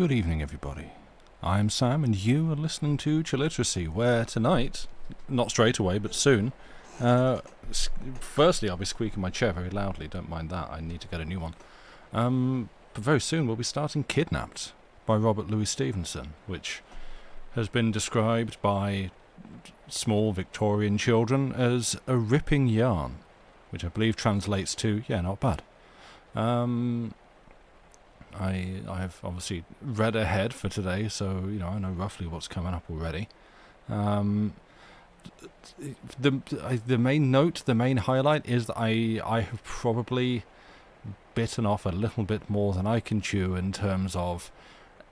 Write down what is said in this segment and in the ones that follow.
Good evening, everybody. I'm Sam, and you are listening to Chilliteracy, where tonight, not straight away, but soon, firstly, I'll be squeaking my chair very loudly, don't mind that, I need to get a new one. But very soon we'll be starting Kidnapped by Louis Stevenson, which has been described by small Victorian children as a ripping yarn, which I believe translates to, yeah, not bad. I have obviously read ahead for today, so I know roughly what's coming up already. The main highlight is that I have probably bitten off a little bit more than I can chew in terms of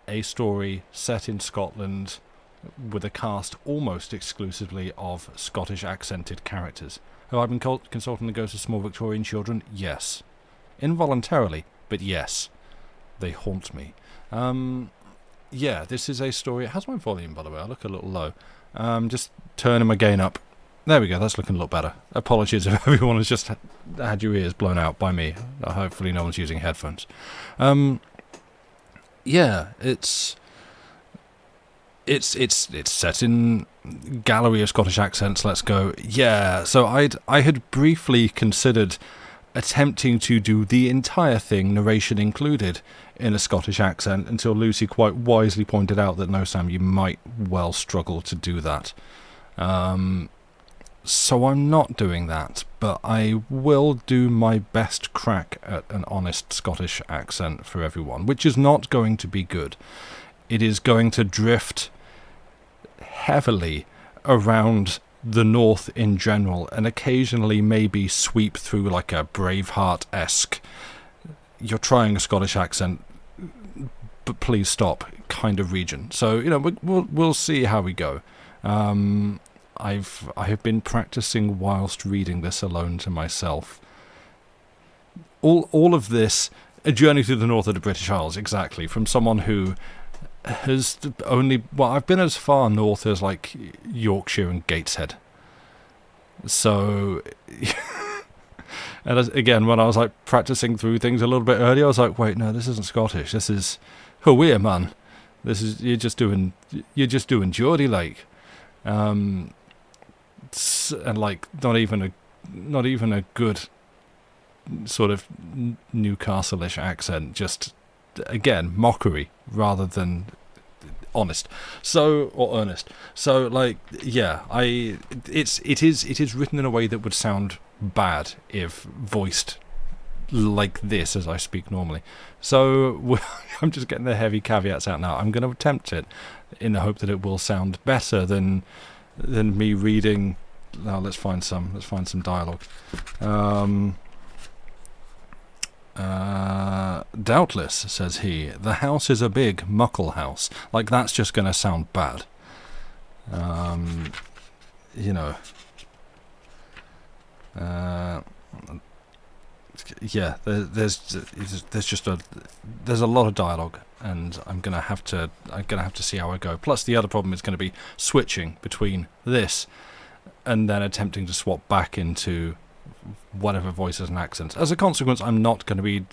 a story set in Scotland with a cast almost exclusively of Scottish accented characters. Have I been consulting the ghosts of small Victorian children? Yes. Involuntarily, but yes. They haunt me. Yeah, this is a story. How's my volume, by the way? I look a little low. Just turning my gain up. There we go, that's looking a lot better. Apologies if everyone has just had your ears blown out by me. Hopefully no one's using headphones. Yeah, it's set in gallery of Scottish accents, let's go. Yeah, so I had briefly considered attempting to do the entire thing, narration included, in a Scottish accent, until Lucy quite wisely pointed out that no, Sam, you might well struggle to do that. So I'm not doing that, but I will do my best crack at an honest Scottish accent for everyone, which is not going to be good. It is going to drift heavily around the north in general, and occasionally maybe sweep through like a Braveheart-esque, you're trying a Scottish accent, but please stop, kind of region. So, we'll see how we go. I have been practicing whilst reading this alone to myself. All of this, a journey through the north of the British Isles, exactly, from someone who has I've been as far north as like Yorkshire and Gateshead. So, and again, when I was like practicing through things a little bit earlier, I was like, wait, no, this isn't Scottish. This is weird, man. This is you're just doing Geordie like, and like not even a good sort of Newcastle-ish accent. Just again mockery rather than honest, or earnest. So like, yeah, it is written in a way that would sound bad if voiced like this as I speak normally. So I'm just getting the heavy caveats out now. I'm going to attempt it in the hope that it will sound better than me reading. Now let's find some dialogue. Doubtless, says he, the house is a big muckle house. Like, that's just going to sound bad. Yeah, there's a lot of dialogue, and I'm gonna have to see how I go. Plus, the other problem is going to be switching between this and then attempting to swap back into whatever voices and accents. As a consequence, I'm not going to be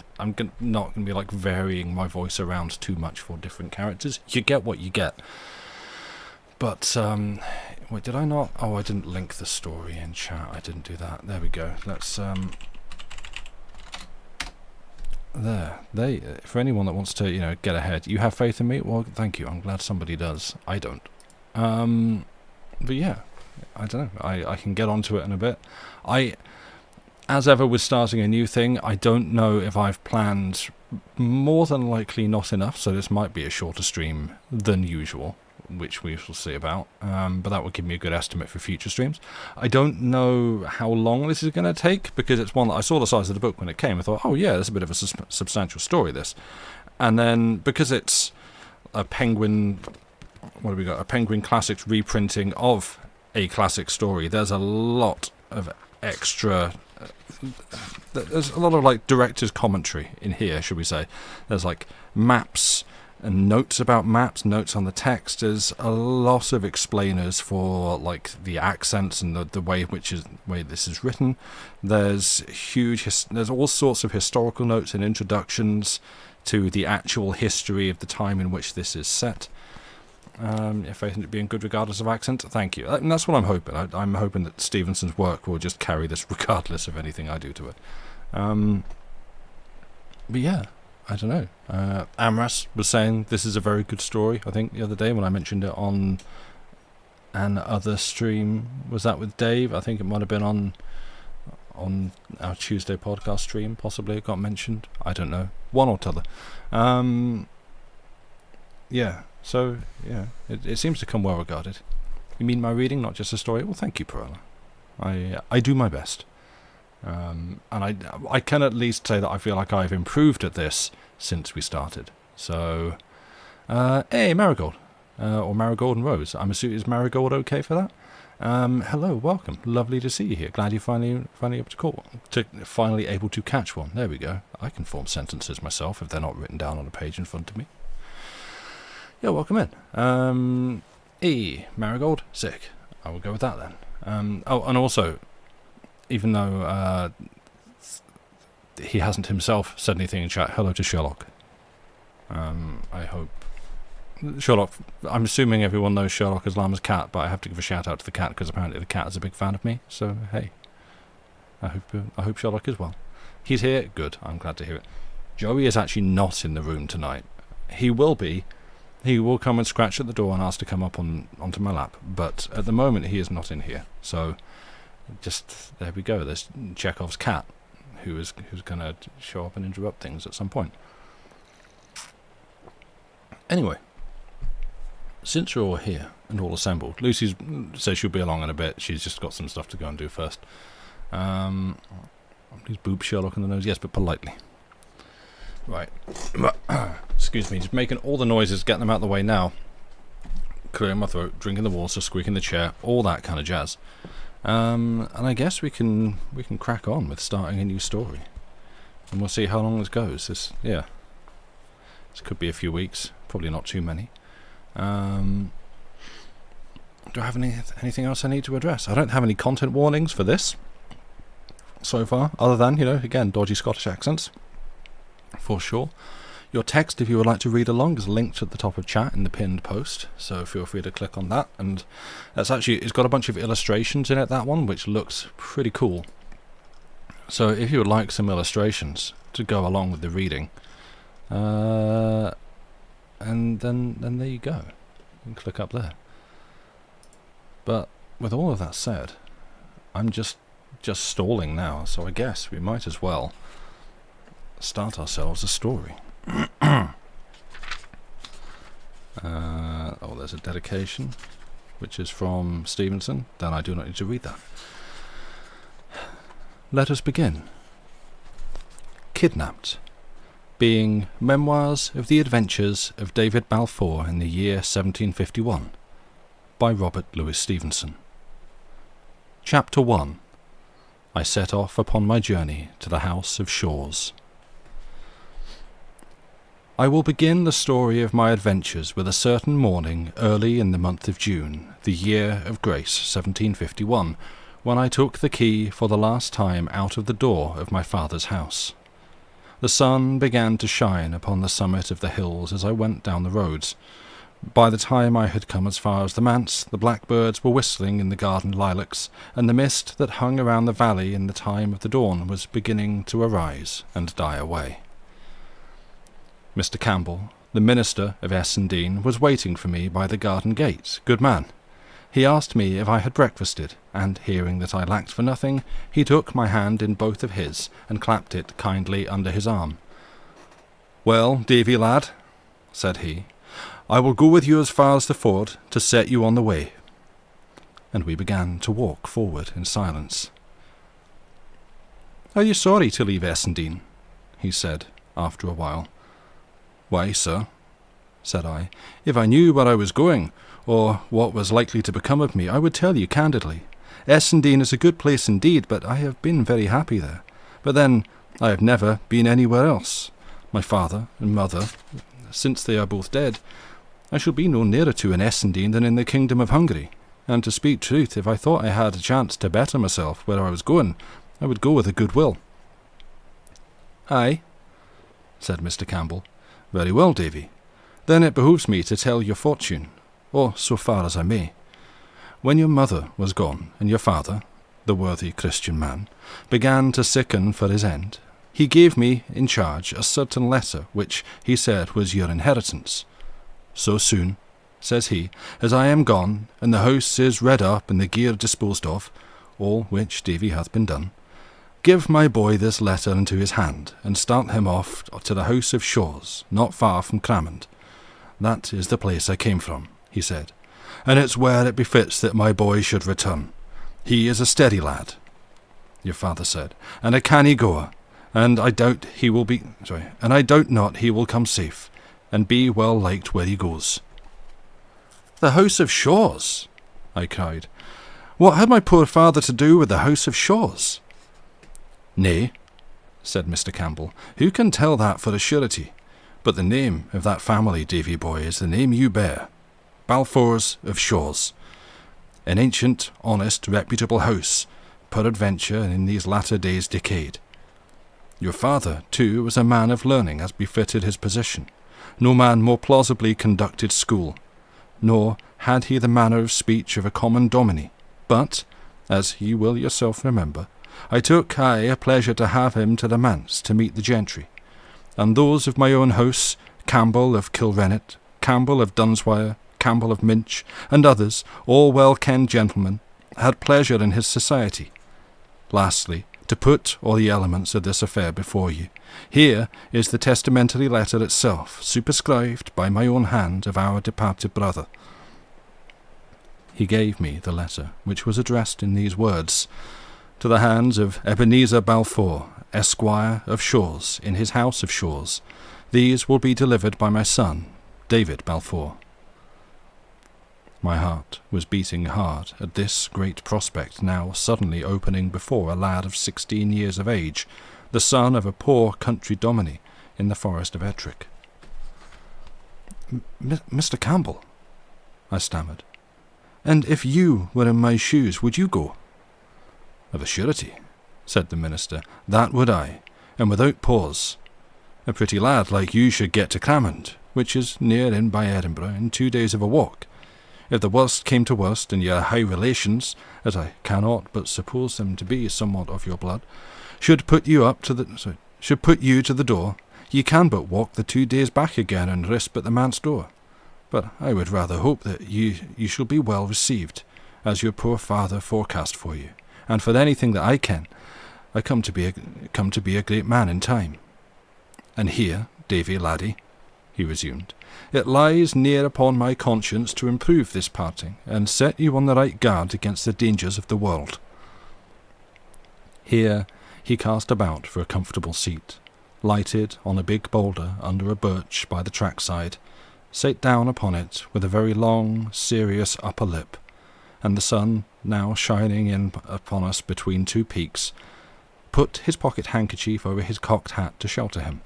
like varying my voice around too much for different characters. You get what you get. But wait, did I not? Oh, I didn't link the story in chat. I didn't do that. There we go. Let's for anyone that wants to get ahead. You have faith in me? Well, thank you. I'm glad somebody does. I don't. But yeah, I don't know. I can get onto it in a bit. As ever with starting a new thing, I don't know if I've planned, more than likely not enough, so this might be a shorter stream than usual, which we shall see about, but that will give me a good estimate for future streams. I don't know how long this is going to take, because it's one that I saw the size of the book when it came. I thought, oh yeah, that's a bit of a substantial story, this. And then, because it's a Penguin, what have we got? A Penguin Classics reprinting of a classic story, there's a lot of extra... there's a lot of like director's commentary in here, should we say. There's like maps and notes about maps, notes on the text. There's a lot of explainers for like the accents and the way this is written. There's there's all sorts of historical notes and introductions to the actual history of the time in which this is set. Faith in it being good regardless of accent. Thank you. And that's what I'm hoping. I'm hoping that Stevenson's work will just carry this regardless of anything I do to it. But yeah, I don't know. Amras was saying this is a very good story, I think, the other day when I mentioned it on an other stream. Was that with Dave? I think it might have been on our Tuesday podcast stream, possibly. It got mentioned. I don't know. One or t'other. Yeah. So, yeah, it seems to come well regarded. You mean my reading, not just a story? Well, thank you, Perella. I do my best. And I can at least say that I feel like I've improved at this since we started. So, hey, Marigold. Or Marigold and Rose. I'm assuming, is Marigold okay for that? Hello, welcome. Lovely to see you here. Glad you're finally able to catch one. There we go. I can form sentences myself if they're not written down on a page in front of me. Yeah, welcome in. Marigold, sick. I will go with that then. And also, even though he hasn't himself said anything in chat, hello to Sherlock. I hope Sherlock. I'm assuming everyone knows Sherlock as Llama's cat, but I have to give a shout out to the cat because apparently the cat is a big fan of me. So hey, I hope Sherlock is well. He's here. Good. I'm glad to hear it. Joey is actually not in the room tonight. He will be. He will come and scratch at the door and ask to come up onto my lap, but at the moment he is not in here. So, just there we go. There's Chekhov's cat, who's going to show up and interrupt things at some point. Anyway, since you're all here and all assembled, Lucy says she'll be along in a bit. She's just got some stuff to go and do first. Please boop Sherlock in the nose. Yes, but politely. Right. Excuse me, just making all the noises, getting them out of the way now. Clearing my throat, drinking the water, squeaking the chair, all that kind of jazz. And I guess we can crack on with starting a new story. And we'll see how long this goes. This could be a few weeks, probably not too many. Do I have anything else I need to address? I don't have any content warnings for this so far, other than, again, dodgy Scottish accents. For sure. Your text, if you would like to read along, is linked at the top of chat in the pinned post, so feel free to click on that. And it's got a bunch of illustrations in it, that one, which looks pretty cool. So if you would like some illustrations to go along with the reading, and then there you go. You can click up there. But with all of that said, I'm just stalling now, so I guess we might as well start ourselves a story. There's a dedication, which is from Stevenson. Then I do not need to read that. Let us begin. Kidnapped, being Memoirs of the Adventures of David Balfour in the year 1751, by Robert Louis Stevenson. Chapter 1. I set off upon my journey to the House of Shores. I will begin the story of my adventures with a certain morning early in the month of June, the year of grace 1751, when I took the key for the last time out of the door of my father's house. The sun began to shine upon the summit of the hills as I went down the roads. By the time I had come as far as the manse, the blackbirds were whistling in the garden lilacs, and the mist that hung around the valley in the time of the dawn was beginning to arise and die away. Mr. Campbell, the minister of Essendine, was waiting for me by the garden gate. Good man. He asked me if I had breakfasted, and hearing that I lacked for nothing, he took my hand in both of his, and clapped it kindly under his arm. "Well, Davy lad," said he, "I will go with you as far as the ford, to set you on the way." And we began to walk forward in silence. "Are you sorry to leave Essendine?" he said, after a while. "Why, sir," said I, "if I knew where I was going, or what was likely to become of me, I would tell you candidly. Essendine is a good place indeed, but I have been very happy there. But then, I have never been anywhere else. My father and mother, since they are both dead, I shall be no nearer to in Essendine than in the kingdom of Hungary. And to speak truth, if I thought I had a chance to better myself where I was going, I would go with a good will." "Aye," said Mr. Campbell, Very well, Davy. Then it behoves me to tell your fortune, or so far as I may. When your mother was gone, and your father, the worthy Christian man, began to sicken for his end, he gave me in charge a certain letter which he said was your inheritance. So soon, says he, as I am gone, and the house is redd up and the gear disposed of, all which, Davy, hath been done, give my boy this letter into his hand, and start him off to the house of Shaws, not far from Cramond. That is the place I came from, he said, and it's where it befits that my boy should return. He is a steady lad, your father said, and a canny goer, and I doubt not he will come safe, and be well liked where he goes. The house of Shaws, I cried. What had my poor father to do with the house of Shaws? Nay, said Mr. Campbell, who can tell that for a surety? But the name of that family, Davy boy, is the name you bear, Balfours of Shaws. An ancient, honest, reputable house, peradventure in these latter days decayed. Your father, too, was a man of learning as befitted his position. No man more plausibly conducted school, nor had he the manner of speech of a common dominie. But, as ye will yourself remember, I took a pleasure to have him to the manse to meet the gentry, and those of my own house, Campbell of Kilrennet, Campbell of Dunswire, Campbell of Minch, and others, all well-kenned gentlemen, had pleasure in his society. Lastly, to put all the elements of this affair before you, here is the testamentary letter itself, superscribed by my own hand of our departed brother. He gave me the letter, which was addressed in these words, to the hands of Ebenezer Balfour, Esquire of Shaws, in his house of Shaws. These will be delivered by my son, David Balfour. My heart was beating hard at this great prospect now suddenly opening before a lad of 16 years of age, the son of a poor country dominie in the forest of Ettrick. Mr. Campbell, I stammered, and if you were in my shoes, would you go? Of a surety, said the minister, that would I, and without pause. A pretty lad like you should get to Cramond, which is near in by Edinburgh, in 2 days of a walk. If the worst came to worst, and your high relations, as I cannot but suppose them to be somewhat of your blood, should put you to the door, ye can but walk the 2 days back again and risp at the manse door. But I would rather hope that you shall be well received, as your poor father forecast for you, and for anything that I can, I come to be a great man in time. And here, Davy laddie, he resumed, it lies near upon my conscience to improve this parting, and set you on the right guard against the dangers of the world. Here he cast about for a comfortable seat, lighted on a big boulder under a birch by the trackside, sate down upon it with a very long, serious upper lip, and the sun, now shining in upon us between 2 peaks, put his pocket handkerchief over his cocked hat to shelter him.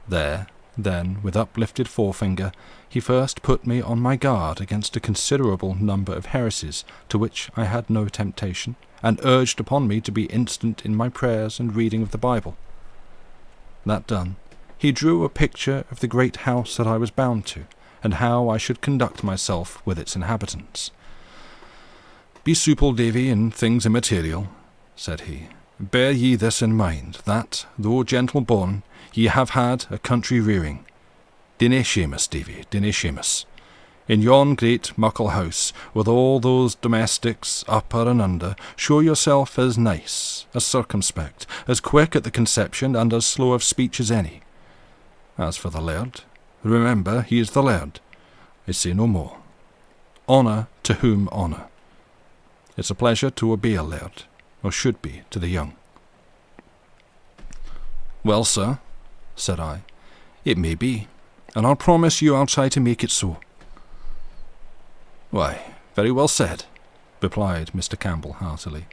There, then, with uplifted forefinger, he first put me on my guard against a considerable number of heresies to which I had no temptation, and urged upon me to be instant in my prayers and reading of the Bible. That done, he drew a picture of the great house that I was bound to, and how I should conduct myself with its inhabitants. Be supple, Davy, in things immaterial, said he. Bear ye this in mind, that, though gentle-born, ye have had a country rearing. Dinna Seamus, Davy, dinna Seamus. In yon great muckle house, with all those domestics upper and under, show yourself as nice, as circumspect, as quick at the conception, and as slow of speech as any. As for the laird, remember he is the laird. I say no more. Honour to whom honour. It's a pleasure to obey a laird, or should be to the young. Well, sir, said I, it may be, and I'll promise you I'll try to make it so. Why, very well said, replied Mr. Campbell heartily.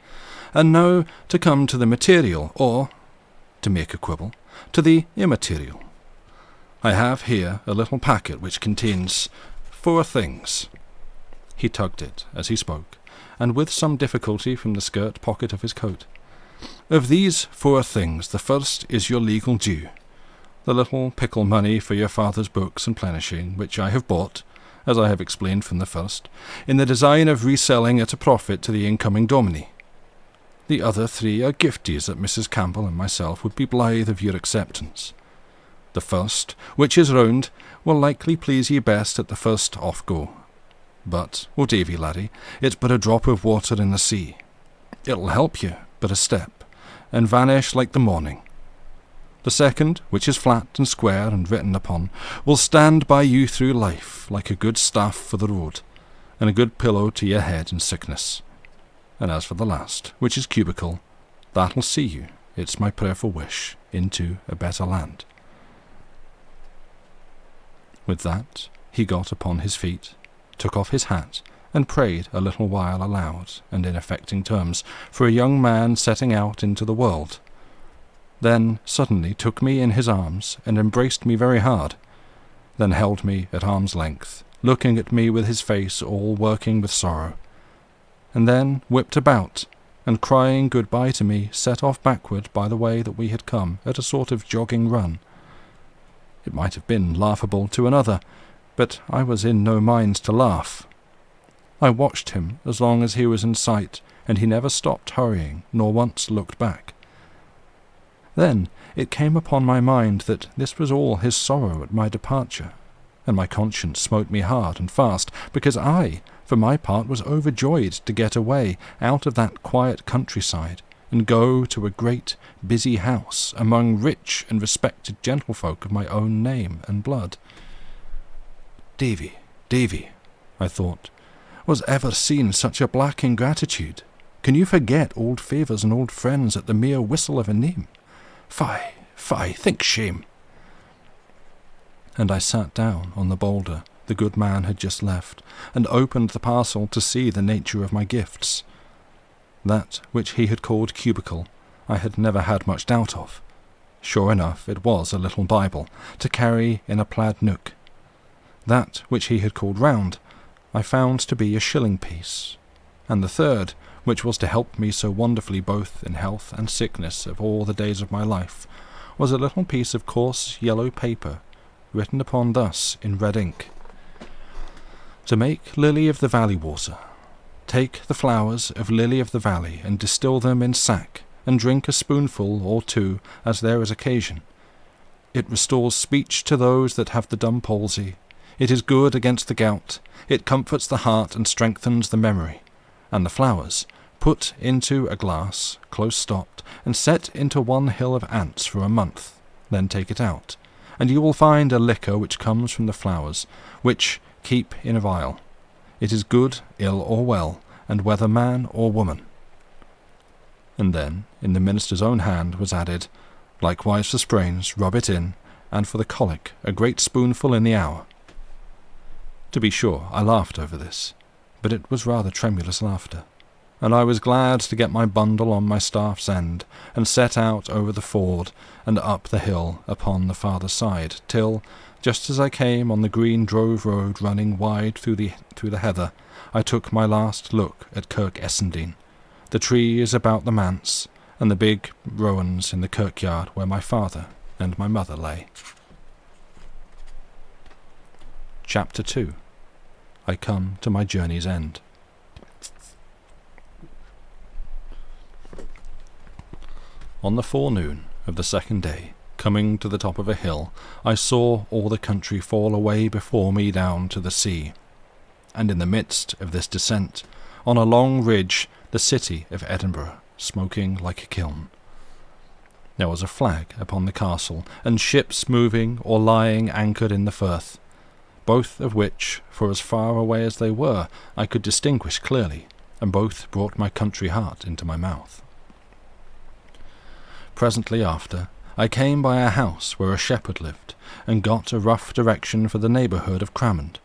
And now to come to the material, or, to make a quibble, to the immaterial. I have here a little packet which contains 4 things. He tugged it as he spoke, and with some difficulty from the skirt pocket of his coat. Of these 4 things, the first is your legal due. The little pickle money for your father's books and plenishing, which I have bought, as I have explained from the first, in the design of reselling at a profit to the incoming dominie. The other 3 are gifties that Mrs. Campbell and myself would be blithe of your acceptance. The first, which is round, will likely please ye best at the first off-go. But, Davy, laddie, it's but a drop of water in the sea. It'll help you but a step, and vanish like the morning. The second, which is flat and square and written upon, will stand by you through life like a good staff for the road, and a good pillow to your head in sickness. And as for the last, which is cubical, that'll see you, it's my prayerful wish, into a better land. With that, he got upon his feet, took off his hat, and prayed a little while aloud, and in affecting terms, for a young man setting out into the world. Then suddenly took me in his arms, and embraced me very hard, then held me at arm's length, looking at me with his face all working with sorrow, and then whipped about, and crying good-bye to me, set off backward by the way that we had come, at a sort of jogging run. It might have been laughable to another, but I was in no mind to laugh. I watched him as long as he was in sight, and he never stopped hurrying, nor once looked back. Then it came upon my mind that this was all his sorrow at my departure, and my conscience smote me hard and fast, because I, for my part, was overjoyed to get away out of that quiet countryside, and go to a great, busy house among rich and respected gentlefolk of my own name and blood. Davy, I thought, was ever seen such a black ingratitude? Can you forget old favours and old friends at the mere whistle of a name? Fie, think shame. And I sat down on the boulder the good man had just left, and opened the parcel to see the nature of my gifts. That which he had called cubical I had never had much doubt of. Sure enough, it was a little Bible, to carry in a plaid nook. That which he had called round I found to be a shilling piece, and the third, which was to help me so wonderfully both in health and sickness of all the days of my life, was a little piece of coarse yellow paper, written upon thus in red ink: To make lily of the valley water. Take the flowers of lily of the valley, and distill them in sack, and drink a spoonful or 2 as there is occasion. It restores speech to those that have the dumb palsy. It is good against the gout. It comforts the heart and strengthens the memory. And the flowers, put into a glass, close stopped, and set into 1 hill of ants for a month. Then take it out, and you will find a liquor which comes from the flowers, which keep in a vial. It is good, ill, or well, and whether man or woman. And then, in the minister's own hand, was added, likewise for sprains, rub it in, and for the colic, a great spoonful in the hour. To be sure, I laughed over this, but it was rather tremulous laughter, and I was glad to get my bundle on my staff's end, and set out over the ford, and up the hill upon the farther side, till, just as I came on the green drove road running wide through the heather, I took my last look at Kirk Essendine, the trees about the manse, and the big rowans in the kirkyard where my father and my mother lay. Chapter 2. I come to my journey's end. On the forenoon of the second day, coming to the top of a hill, I saw all the country fall away before me down to the sea, and in the midst of this descent, on a long ridge, the city of Edinburgh, smoking like a kiln. There was a flag upon the castle, and ships moving or lying anchored in the firth, both of which, for as far away as they were, I could distinguish clearly, and both brought my country heart into my mouth. Presently after, I came by a house where a shepherd lived, and got a rough direction for the neighbourhood of Cramond,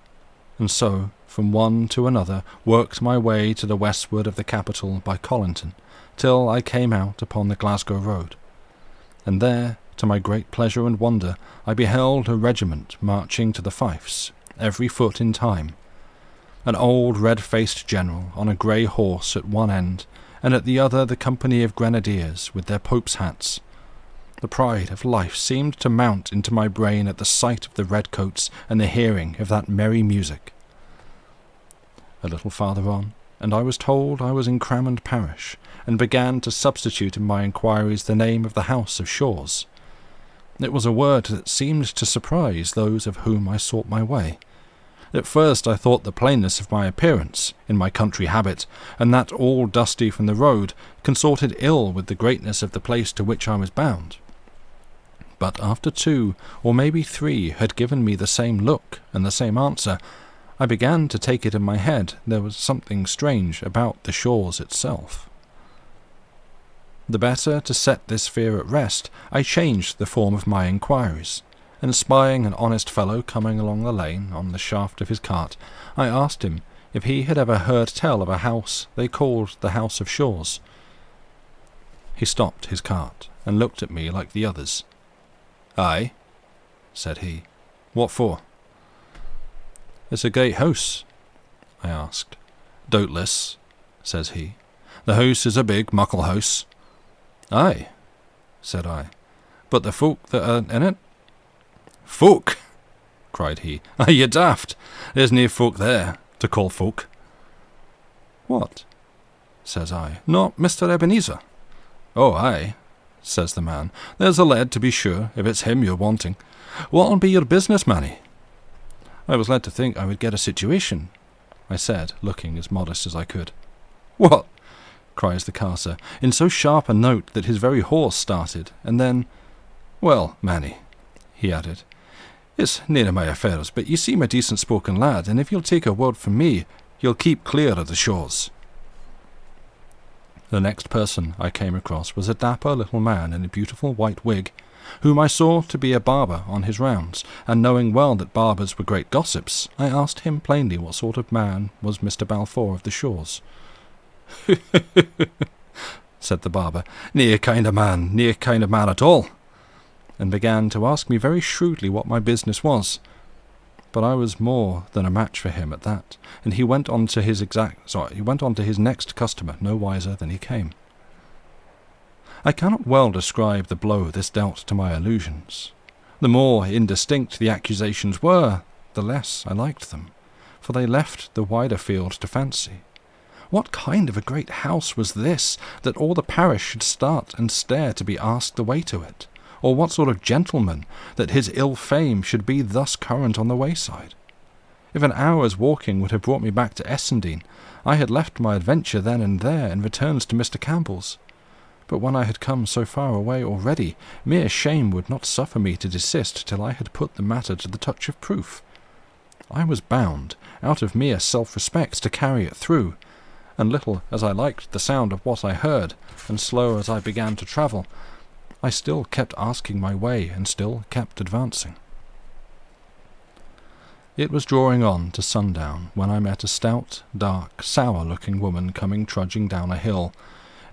and so, from one to another, worked my way to the westward of the capital by Colinton, till I came out upon the Glasgow road. And there, to my great pleasure and wonder, I beheld a regiment marching to the fifes, every foot in time. An old red-faced general on a grey horse at one end, and at the other the company of grenadiers with their pope's hats. The pride of life seemed to mount into my brain at the sight of the redcoats and the hearing of that merry music. A little farther on, and I was told I was in Cramond parish, and began to substitute in my inquiries the name of the house of Shaws. It was a word that seemed to surprise those of whom I sought my way. At first I thought the plainness of my appearance, in my country habit, and that all dusty from the road, consorted ill with the greatness of the place to which I was bound. But after 2, or maybe 3, had given me the same look and the same answer, I began to take it in my head there was something strange about the Shaws itself. The better to set this fear at rest, I changed the form of my inquiries, and spying an honest fellow coming along the lane on the shaft of his cart, I asked him if he had ever heard tell of a house they called the House of Shaws. He stopped his cart and looked at me like the others. "Aye," said he. "What for?" "It's a great house," I asked. "Doubtless," says he. "The house is a big, muckle house." "Aye," said I. "But the folk that are in it?" "Folk!" cried he. "Are you daft? There's nae folk there, to call folk." "What?" says I. "Not Mr. Ebenezer?" "Oh, aye," says the man. "There's a lad, to be sure, if it's him you're wanting. What'll be your business, manny?" I was led to think I would get a situation, I said, looking as modest as I could. "What?" cries the carcer, in so sharp a note that his very horse started, and then, "Well, manny," he added, "it's nane of my affairs, but you seem a decent-spoken lad, and if you'll take a word from me, you'll keep clear of the Shaws." The next person I came across was a dapper little man in a beautiful white wig, whom I saw to be a barber on his rounds, and knowing well that barbers were great gossips, I asked him plainly what sort of man was Mr. Balfour of the Shaws. said the barber, "Nae kind of man at all," and began to ask me very shrewdly what my business was. But I was more than a match for him at that, and he went on to his next customer no wiser than he came. I cannot well describe the blow this dealt to my illusions. The more indistinct the accusations were, the less I liked them, for they left the wider field to fancy. What kind of a great house was this, that all the parish should start and stare to be asked the way to it? Or what sort of gentleman, that his ill fame should be thus current on the wayside? If an hour's walking would have brought me back to Essendine, I had left my adventure then and there and returned to Mr. Campbell's. But when I had come so far away already, mere shame would not suffer me to desist till I had put the matter to the touch of proof. I was bound, out of mere self-respect, to carry it through, and little as I liked the sound of what I heard, and slow as I began to travel, I still kept asking my way and still kept advancing. It was drawing on to sundown when I met a stout, dark, sour-looking woman coming trudging down a hill,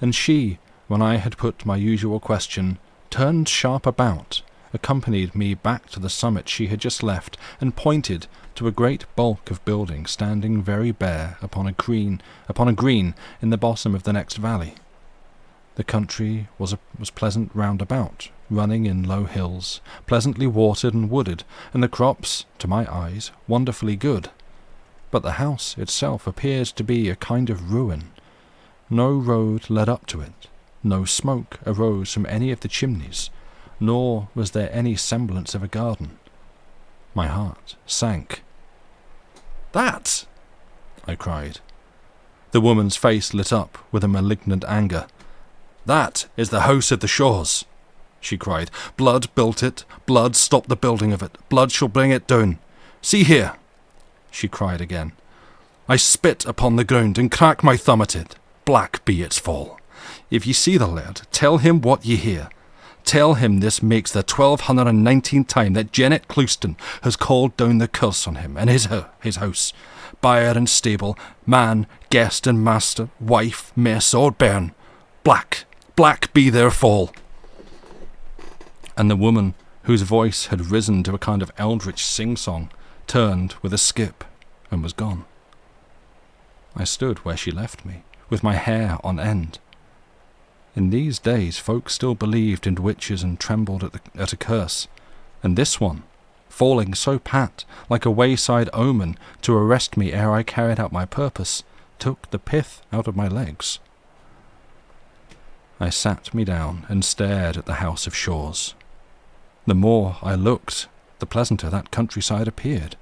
and she, when I had put my usual question, turned sharp about, accompanied me back to the summit she had just left, and pointed to a great bulk of building standing very bare upon a green in the bottom of the next valley. The country was pleasant round about, running in low hills, pleasantly watered and wooded, and the crops, to my eyes, wonderfully good. But the house itself appeared to be a kind of ruin. No road led up to it. No smoke arose from any of the chimneys, nor was there any semblance of a garden. My heart sank. "That!" I cried. The woman's face lit up with a malignant anger. "That is the house of the Shaws," she cried. "Blood built it, blood stopped the building of it, blood shall bring it down. See here," she cried again. "I spit upon the ground and crack my thumb at it. Black be its fall. If ye see the lad, tell him what ye hear. Tell him this makes the 1219th time that Janet Clouston has called down the curse on him and his house, byre and stable, man, guest and master, wife, mess or bairn. Black be their fall." And the woman, whose voice had risen to a kind of eldritch sing-song, turned with a skip and was gone. I stood where she left me, with my hair on end. In these days folk still believed in witches and trembled at a curse, and this one, falling so pat, like a wayside omen, to arrest me ere I carried out my purpose, took the pith out of my legs. I sat me down and stared at the house of Shaw's. The more I looked, the pleasanter that countryside appeared,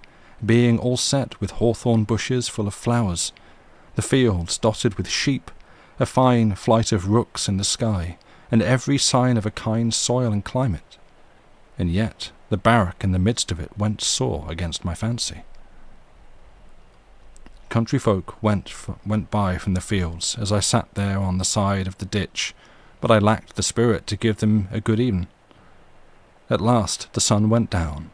being all set with hawthorn bushes full of flowers, the fields dotted with sheep, a fine flight of rooks in the sky, and every sign of a kind soil and climate. And yet the barrack in the midst of it went sore against my fancy. Country folk went by from the fields as I sat there on the side of the ditch, but I lacked the spirit to give them a good e'en. At last the sun went down,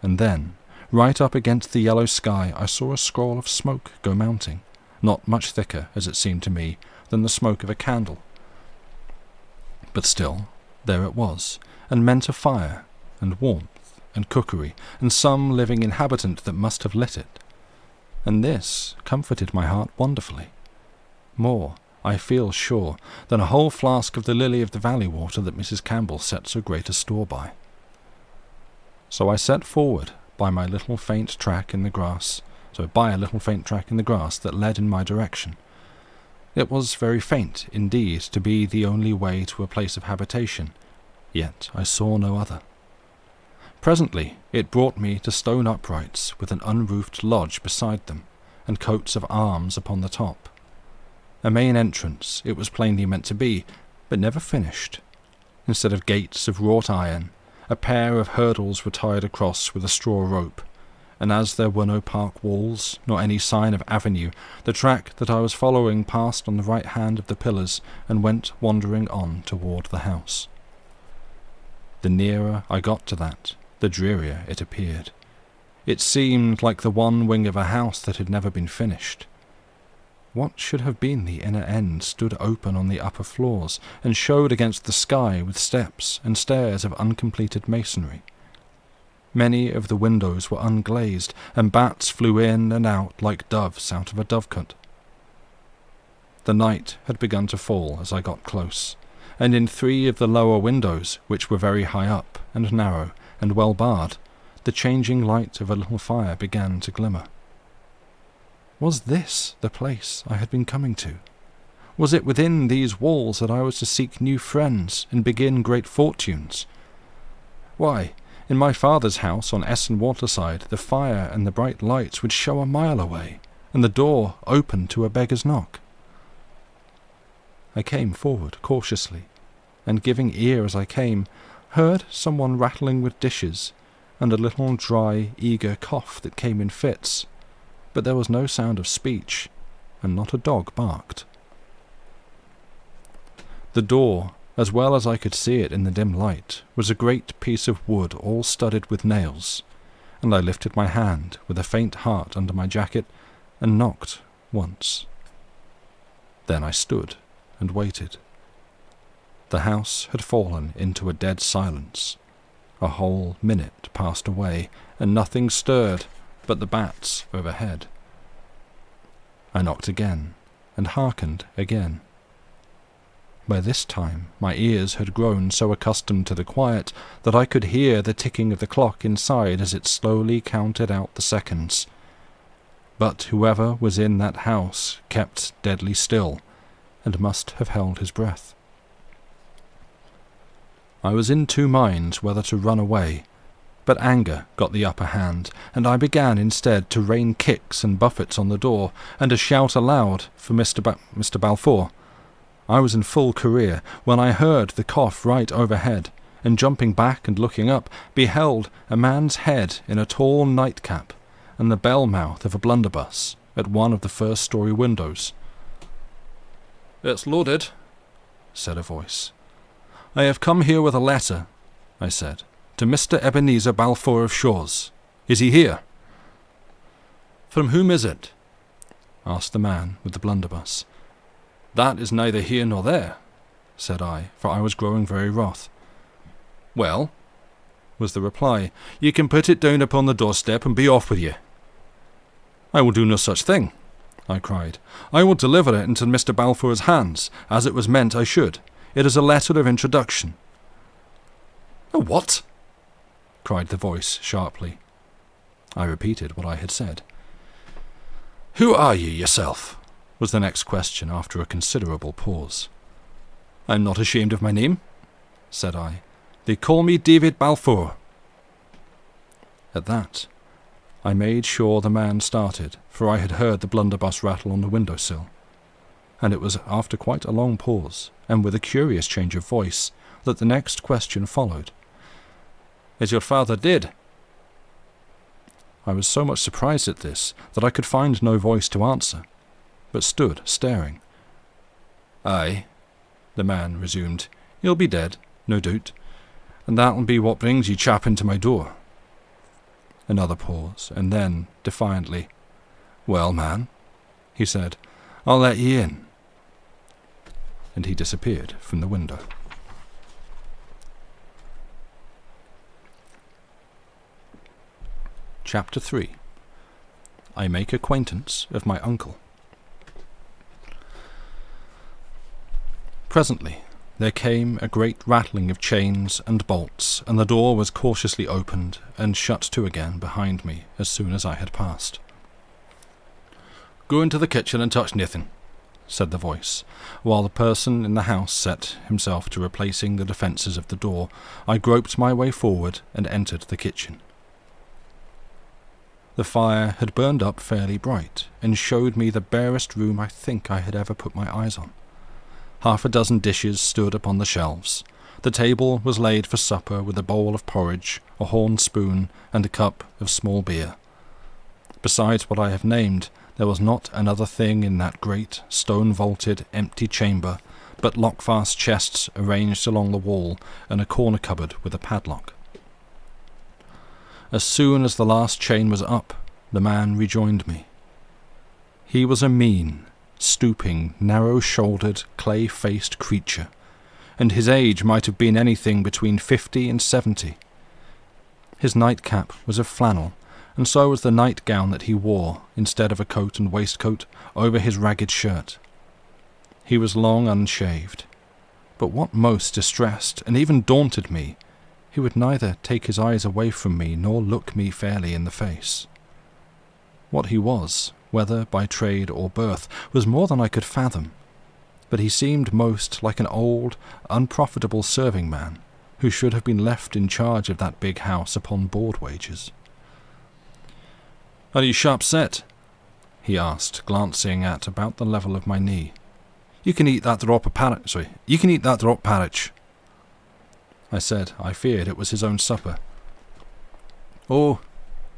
and then, right up against the yellow sky, I saw a scroll of smoke go mounting, not much thicker, as it seemed to me, than the smoke of a candle. But still, there it was, and meant a fire, and warmth, and cookery, and some living inhabitant that must have lit it. And this comforted my heart wonderfully. More, I feel sure, than a whole flask of the lily-of-the-valley water that Mrs. Campbell set so great a store by. So I set forward by a little faint track in the grass that led in my direction. It was very faint, indeed, to be the only way to a place of habitation, yet I saw no other. Presently it brought me to stone uprights with an unroofed lodge beside them, and coats of arms upon the top. A main entrance it was plainly meant to be, but never finished. Instead of gates of wrought iron, a pair of hurdles were tied across with a straw rope, and as there were no park walls, nor any sign of avenue, the track that I was following passed on the right hand of the pillars and went wandering on toward the house. The nearer I got to that, the drearier it appeared. It seemed like the one wing of a house that had never been finished. What should have been the inner end stood open on the upper floors, and showed against the sky with steps and stairs of uncompleted masonry. Many of the windows were unglazed, and bats flew in and out like doves out of a dovecot. The night had begun to fall as I got close, and in 3 of the lower windows, which were very high up and narrow and well barred, the changing light of a little fire began to glimmer. Was this the place I had been coming to? Was it within these walls that I was to seek new friends and begin great fortunes? Why, in my father's house on Essen Waterside, the fire and the bright lights would show a mile away, and the door open to a beggar's knock. I came forward cautiously, and giving ear as I came, heard someone rattling with dishes, and a little dry, eager cough that came in fits, but there was no sound of speech, and not a dog barked. The door, as well as I could see it in the dim light, was a great piece of wood all studded with nails, and I lifted my hand with a faint heart under my jacket and knocked once. Then I stood and waited. The house had fallen into a dead silence. A whole minute passed away, and nothing stirred but the bats overhead. I knocked again, and hearkened again. By this time my ears had grown so accustomed to the quiet that I could hear the ticking of the clock inside as it slowly counted out the seconds. But whoever was in that house kept deadly still, and must have held his breath. I was in 2 minds whether to run away, but anger got the upper hand, and I began instead to rain kicks and buffets on the door, and to shout aloud for Mr. Balfour. I was in full career when I heard the cough right overhead, and jumping back and looking up, beheld a man's head in a tall nightcap, and the bell-mouth of a blunderbuss at one of the first-story windows. "It's loaded," said a voice. "I have come here with a letter," I said, "to Mr. Ebenezer Balfour of Shaw's. Is he here?" "From whom is it?" asked the man with the blunderbuss. "That is neither here nor there," said I, for I was growing very wroth. "Well," was the reply, "you can put it down upon the doorstep and be off with you." "I will do no such thing," I cried. "I will deliver it into Mr. Balfour's hands, as it was meant I should. It is a letter of introduction." "A what?" cried the voice sharply. I repeated what I had said. "Who are you yourself?" was the next question after a considerable pause. "I'm not ashamed of my name," said I. "They call me David Balfour." At that, I made sure the man started, for I had heard the blunderbuss rattle on the windowsill, and it was after quite a long pause, and with a curious change of voice, that the next question followed. "Is your father dead?" I was so much surprised at this that I could find no voice to answer, but stood staring. "Aye," the man resumed. "He'll be dead, no doubt, and that'll be what brings you chap into my door." Another pause, and then, defiantly, "Well, man," he said, "I'll let ye in." And he disappeared from the window. Chapter 3. I make acquaintance of my uncle. Presently there came a great rattling of chains and bolts, and the door was cautiously opened and shut to again behind me as soon as I had passed. "Go into the kitchen and touch nothing," said the voice. While the person in the house set himself to replacing the defences of the door, I groped my way forward and entered the kitchen. The fire had burned up fairly bright, and showed me the barest room I think I had ever put my eyes on. 6 dishes stood upon the shelves. The table was laid for supper with a bowl of porridge, a horn spoon, and a cup of small beer. Besides what I have named, there was not another thing in that great, stone-vaulted, empty chamber, but lock-fast chests arranged along the wall, and a corner cupboard with a padlock. As soon as the last chain was up, the man rejoined me. He was a mean, stooping, narrow-shouldered, clay-faced creature, and his age might have been anything between 50 and 70. His nightcap was of flannel, and so was the nightgown that he wore, instead of a coat and waistcoat, over his ragged shirt. He was long unshaved, but what most distressed and even daunted me, he would neither take his eyes away from me nor look me fairly in the face. What he was, whether by trade or birth, was more than I could fathom, but he seemed most like an old, unprofitable serving man, who should have been left in charge of that big house upon board wages. "Are you sharp set?" he asked, glancing at about the level of my knee. You can eat that drop parritch." I said I feared it was his own supper. "Oh,"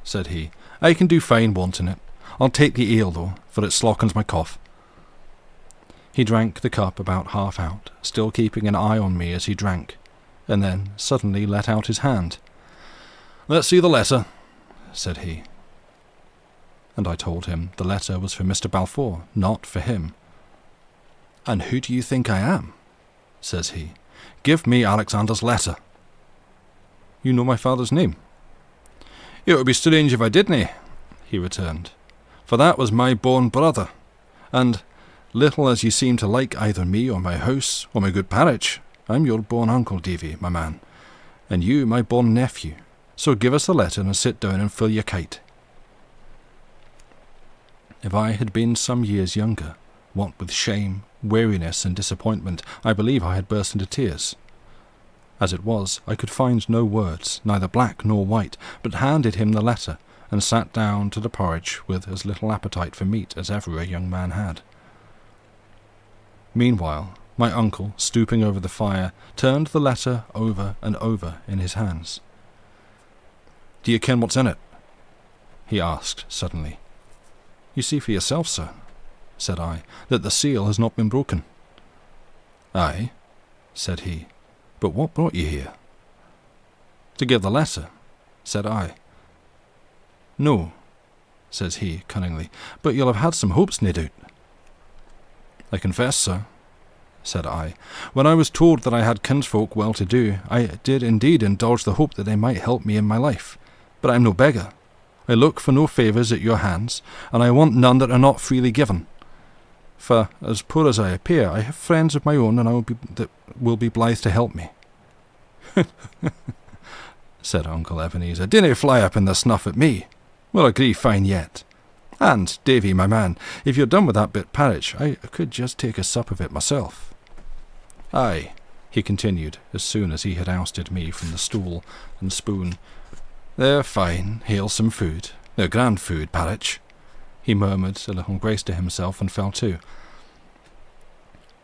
said he, "I can do fine wanting it. I'll take the ale, though, for it slockens my cough." He drank the cup about half out, still keeping an eye on me as he drank, and then suddenly let out his hand. "Let's see the letter," said he. And I told him the letter was for Mr. Balfour, not for him. "And who do you think I am?" says he. "Give me Alexander's letter." "You know my father's name?" "It would be strange if I didn't," he returned, "for that was my born brother, and, little as you seem to like either me or my house or my good parritch, I'm your born uncle, Davy, my man, and you my born nephew, so give us the letter and sit down and fill your kite." If I had been some years younger, what with shame, weariness, and disappointment, I believe I had burst into tears. As it was, I could find no words, neither black nor white, but handed him the letter, and sat down to the porridge with as little appetite for meat as ever a young man had. Meanwhile, my uncle, stooping over the fire, turned the letter over and over in his hands. "Do you ken what's in it?" he asked suddenly. "You see for yourself, sir," said I, "that the seal has not been broken." "Aye," said he, "but what brought you here?" "To give the letter," said I. "No," says he cunningly, "but you'll have had some hopes, nae doubt." "I confess, sir," said I, "when I was told that I had kinsfolk well to do, I did indeed indulge the hope that they might help me in my life, but I am no beggar. I look for no favours at your hands, and I want none that are not freely given. For, as poor as I appear, I have friends of my own, and that will be blithe to help me." said Uncle Ebenezer. "Dinna fly up in the snuff at me. We'll agree fine yet. And, Davy, my man, if you're done with that bit parritch, I could just take a sup of it myself." "Aye," he continued, as soon as he had ousted me from the stool and spoon. "They're fine, halesome food. They're grand food, parritch," he murmured a little grace to himself, and fell to.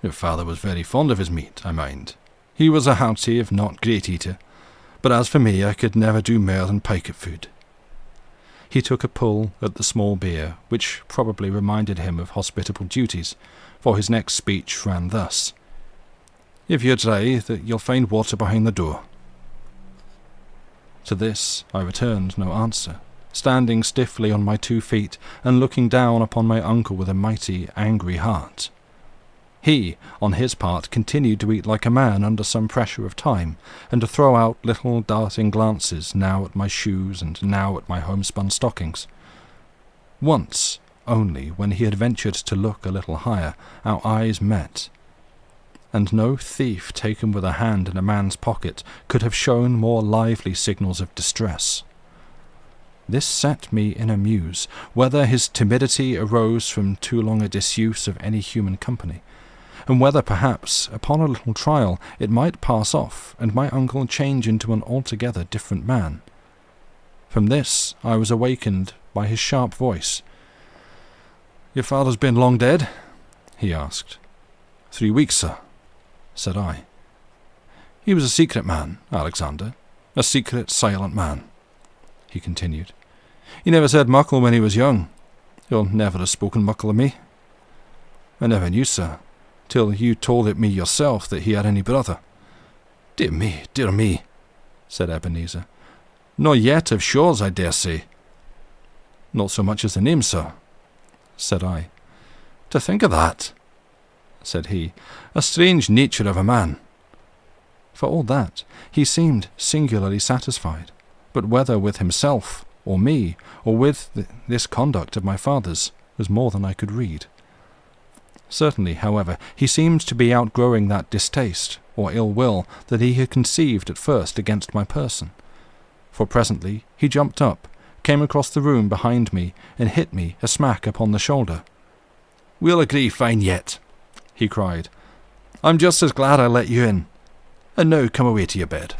"Your father was very fond of his meat, I mind. He was a hearty, if not great eater. But as for me, I could never do more than pike at food." He took a pull at the small beer, which probably reminded him of hospitable duties, for his next speech ran thus: "If you're dry, that you'll find water behind the door." To this I returned no answer, standing stiffly on my 2 feet and looking down upon my uncle with a mighty, angry heart. He, on his part, continued to eat like a man under some pressure of time, and to throw out little darting glances now at my shoes and now at my homespun stockings. Once, only, when he had ventured to look a little higher, our eyes met, and no thief taken with a hand in a man's pocket could have shown more lively signals of distress. This set me in a muse, whether his timidity arose from too long a disuse of any human company, and whether perhaps, upon a little trial, it might pass off, and my uncle change into an altogether different man. From this I was awakened by his sharp voice. "Your father's been long dead?" he asked. "3 weeks, sir," said I. "He was a secret man, Alexander, a secret, silent man," he continued. "He never said muckle when he was young. He'll never have spoken muckle of me. I never knew, sir, till you told it me yourself that he had any brother." Dear me," said Ebenezer. "Not yet of Shaw's, I dare say." "Not so much as the name, sir," said I. "To think of that," said he. "A strange nature of a man." For all that, he seemed singularly satisfied, but whether with himself, or me, or with this conduct of my father's, was more than I could read. Certainly, however, he seemed to be outgrowing that distaste, or ill will, that he had conceived at first against my person. For presently he jumped up, came across the room behind me, and hit me a smack upon the shoulder. "We'll agree fine yet," he cried. "I'm just as glad I let you in. And now come away to your bed."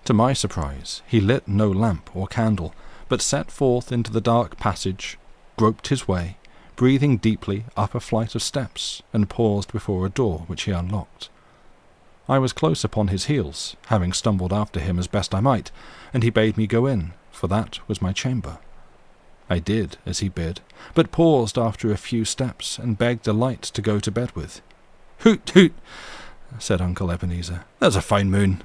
To my surprise, he lit no lamp or candle, but set forth into the dark passage, groped his way, breathing deeply, up a flight of steps, and paused before a door which he unlocked. I was close upon his heels, having stumbled after him as best I might, and he bade me go in, for that was my chamber. I did as he bid, but paused after a few steps, and begged a light to go to bed with. "Hoot, hoot," said Uncle Ebenezer. "There's a fine moon."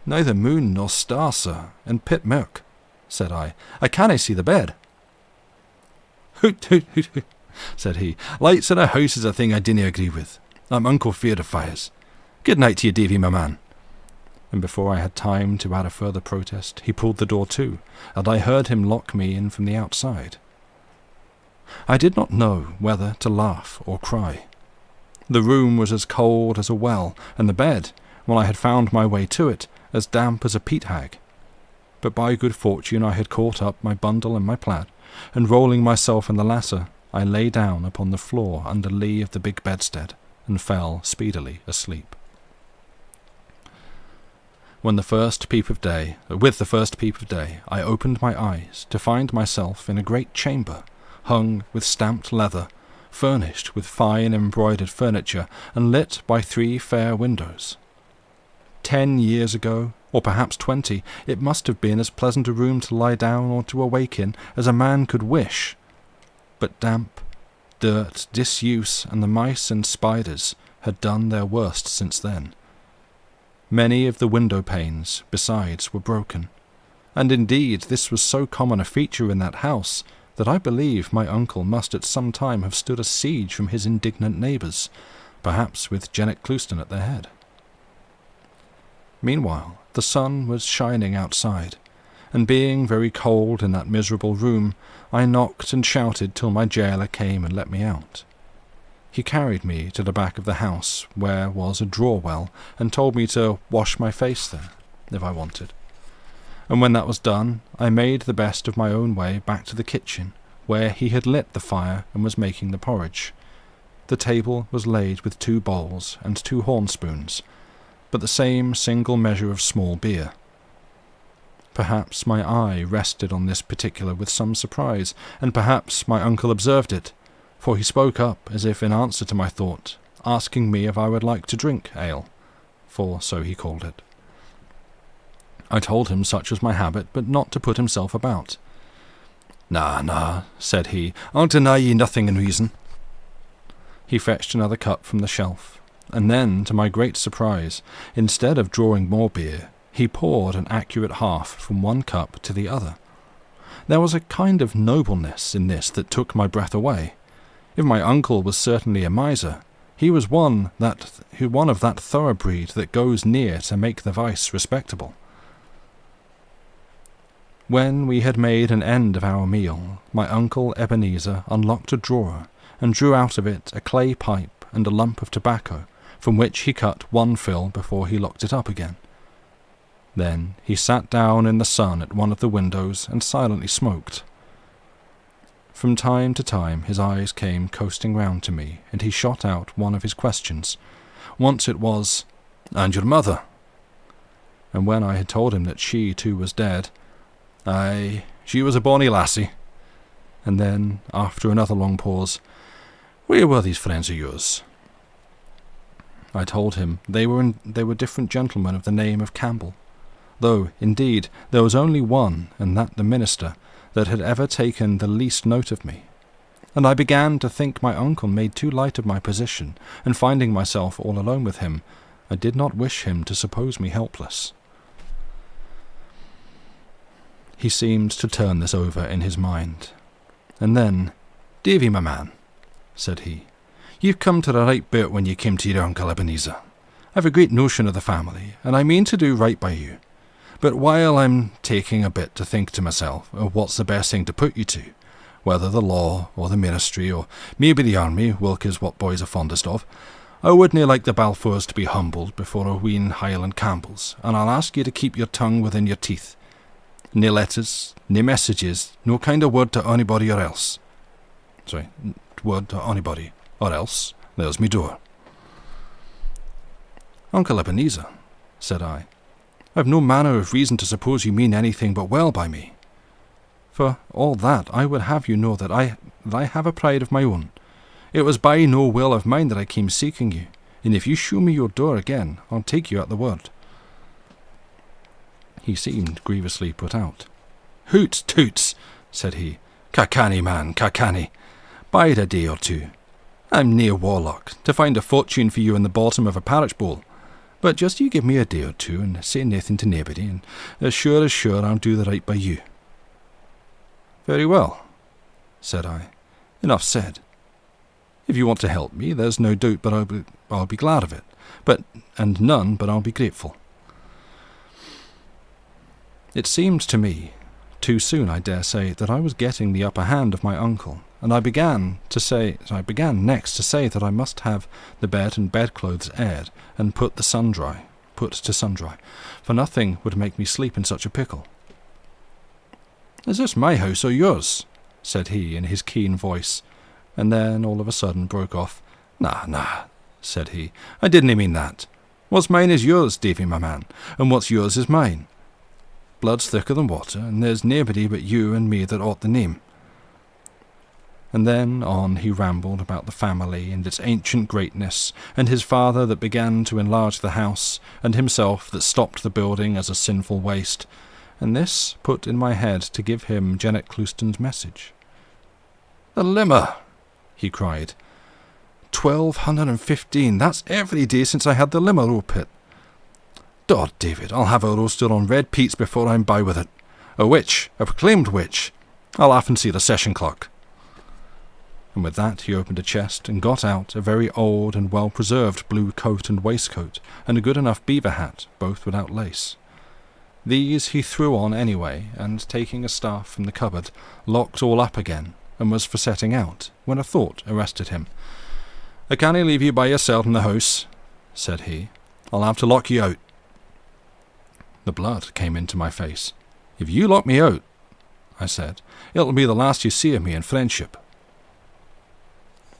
"Neither moon nor star, sir, and pit mirk," said I. "I cannae see the bed." "Hoot, hoot, hoot, hoot," said he. "Lights in a house is a thing I dinna agree with. I'm unco feared of fires. Good night to you, Davy, my man." And before I had time to add a further protest, he pulled the door to, and I heard him lock me in from the outside. I did not know whether to laugh or cry. The room was as cold as a well, and the bed, when I had found my way to it, as damp as a peat hag. But by good fortune I had caught up my bundle and my plaid, and rolling myself in the latter, I lay down upon the floor under lee of the big bedstead, and fell speedily asleep. With the first peep of day, I opened my eyes to find myself in a great chamber, hung with stamped leather, furnished with fine embroidered furniture, and lit by 3 fair windows. 10 years ago, or perhaps 20, it must have been as pleasant a room to lie down or to awake in as a man could wish. But damp, dirt, disuse, and the mice and spiders had done their worst since then. Many of the window-panes, besides, were broken, and indeed this was so common a feature in that house that I believe my uncle must at some time have stood a siege from his indignant neighbours, perhaps with Jennet Clouston at their head. Meanwhile, the sun was shining outside, and being very cold in that miserable room, I knocked and shouted till my jailer came and let me out. He carried me to the back of the house, where was a draw well, and told me to wash my face there, if I wanted. And when that was done, I made the best of my own way back to the kitchen, where he had lit the fire and was making the porridge. The table was laid with 2 bowls and 2 horn-spoons, but the same single measure of small beer. Perhaps my eye rested on this particular with some surprise, and perhaps my uncle observed it, for he spoke up as if in answer to my thought, asking me if I would like to drink ale, for so he called it. I told him such was my habit, but not to put himself about. "Nah," said he, "I'll deny ye nothing in reason." He fetched another cup from the shelf, and then, to my great surprise, instead of drawing more beer, he poured an accurate half from one cup to the other. There was a kind of nobleness in this that took my breath away. If my uncle was certainly a miser, he was one of that thoroughbreed that goes near to make the vice respectable. When we had made an end of our meal, my uncle Ebenezer unlocked a drawer, and drew out of it a clay pipe and a lump of tobacco, from which he cut 1 fill before he locked it up again. Then he sat down in the sun at one of the windows and silently smoked. From time to time his eyes came coasting round to me, and he shot out one of his questions. Once it was, "And your mother?" And when I had told him that she too was dead, "Aye, she was a bonny lassie." And then, after another long pause, "Where were these friends of yours?" I told him they were different gentlemen of the name of Campbell, though, indeed, there was only one, and that the minister, that had ever taken the least note of me. And I began to think my uncle made too light of my position, and finding myself all alone with him, I did not wish him to suppose me helpless. He seemed to turn this over in his mind, and then, "Davy, my man," said he, "you've come to the right bit when you came to your Uncle Ebenezer. I've a great notion of the family, and I mean to do right by you. But while I'm taking a bit to think to myself of what's the best thing to put you to, whether the law or the ministry or maybe the army, whilk is what boys are fondest of, I wouldn't like the Balfours to be humbled before a wheen Highland Campbells, and I'll ask you to keep your tongue within your teeth. Nae letters, nae messages, no kind of word to anybody or else. Word to anybody or else, there's me door." "Uncle Ebenezer," said I, "I've no manner of reason to suppose you mean anything but well by me. For all that, I would have you know that I have a pride of my own. It was by no will of mine that I came seeking you, and if you shew me your door again, I'll take you at the word." He seemed grievously put out. "Hoots, toots," said he. "Ca canny, man, ca canny. Bide a day or 2. I'm nae warlock, to find a fortune for you in the bottom of a parish bowl. But just you give me a day or 2, and say naething to naebody, and as sure I'll do the right by you." "Very well," said I. "Enough said. If you want to help me, there's no doubt but I'll be glad of it, and none but I'll be grateful." It seemed to me, too soon I dare say, that I was getting the upper hand of my uncle, and I began next to say that I must have the bed and bedclothes aired, and put to sun dry, for nothing would make me sleep in such a pickle. "Is this my house or yours?" said he in his keen voice, and then all of a sudden broke off. Nah, said he, "I didn't mean that. What's mine is yours, Davy, my man, and what's yours is mine. Blood's thicker than water, and there's naebody but you and me that ought the name." And then on he rambled about the family and its ancient greatness, and his father that began to enlarge the house, and himself that stopped the building as a sinful waste, and this put in my head to give him Jennet Clouston's message. "The limmer!" he cried. 1215, that's every day since I had the limmer pit. Dod, David, I'll have a roaster on red peats before I'm by with it. A witch, a proclaimed witch. I'll often see the session clock." And with that he opened a chest and got out a very old and well-preserved blue coat and waistcoat, and a good enough beaver hat, both without lace. These he threw on anyway, and taking a staff from the cupboard, locked all up again, and was for setting out, when a thought arrested him. "I can't leave you by yourself in the house," said he. "I'll have to lock you out." The blood came into my face. "If you lock me out," I said, "it'll be the last you see of me in friendship."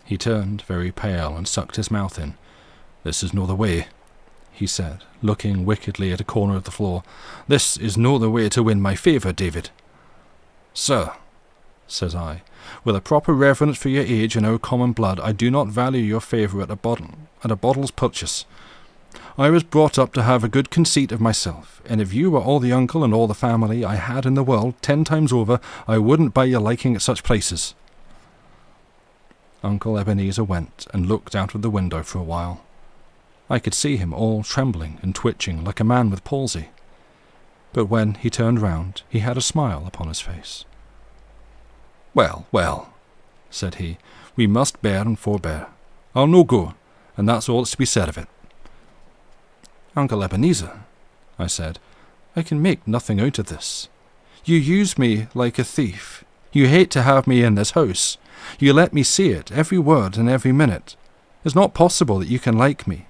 He turned very pale and sucked his mouth in. "This is no the way," he said, looking wickedly at a corner of the floor. "This is no the way to win my favour, David." "Sir," says I, "with a proper reverence for your age and our common blood, I do not value your favour at a bottle's purchase. I was brought up to have a good conceit of myself, and if you were all the uncle and all the family I had in the world 10 times over, I wouldn't buy your liking at such places." Uncle Ebenezer went and looked out of the window for a while. I could see him all trembling and twitching like a man with palsy. But when he turned round, he had a smile upon his face. "Well, well," said he, "we must bear and forbear. I'll no go, and that's all that's to be said of it." "Uncle Ebenezer," I said, "I can make nothing out of this. You use me like a thief. You hate to have me in this house. You let me see it, every word and every minute. It's not possible that you can like me.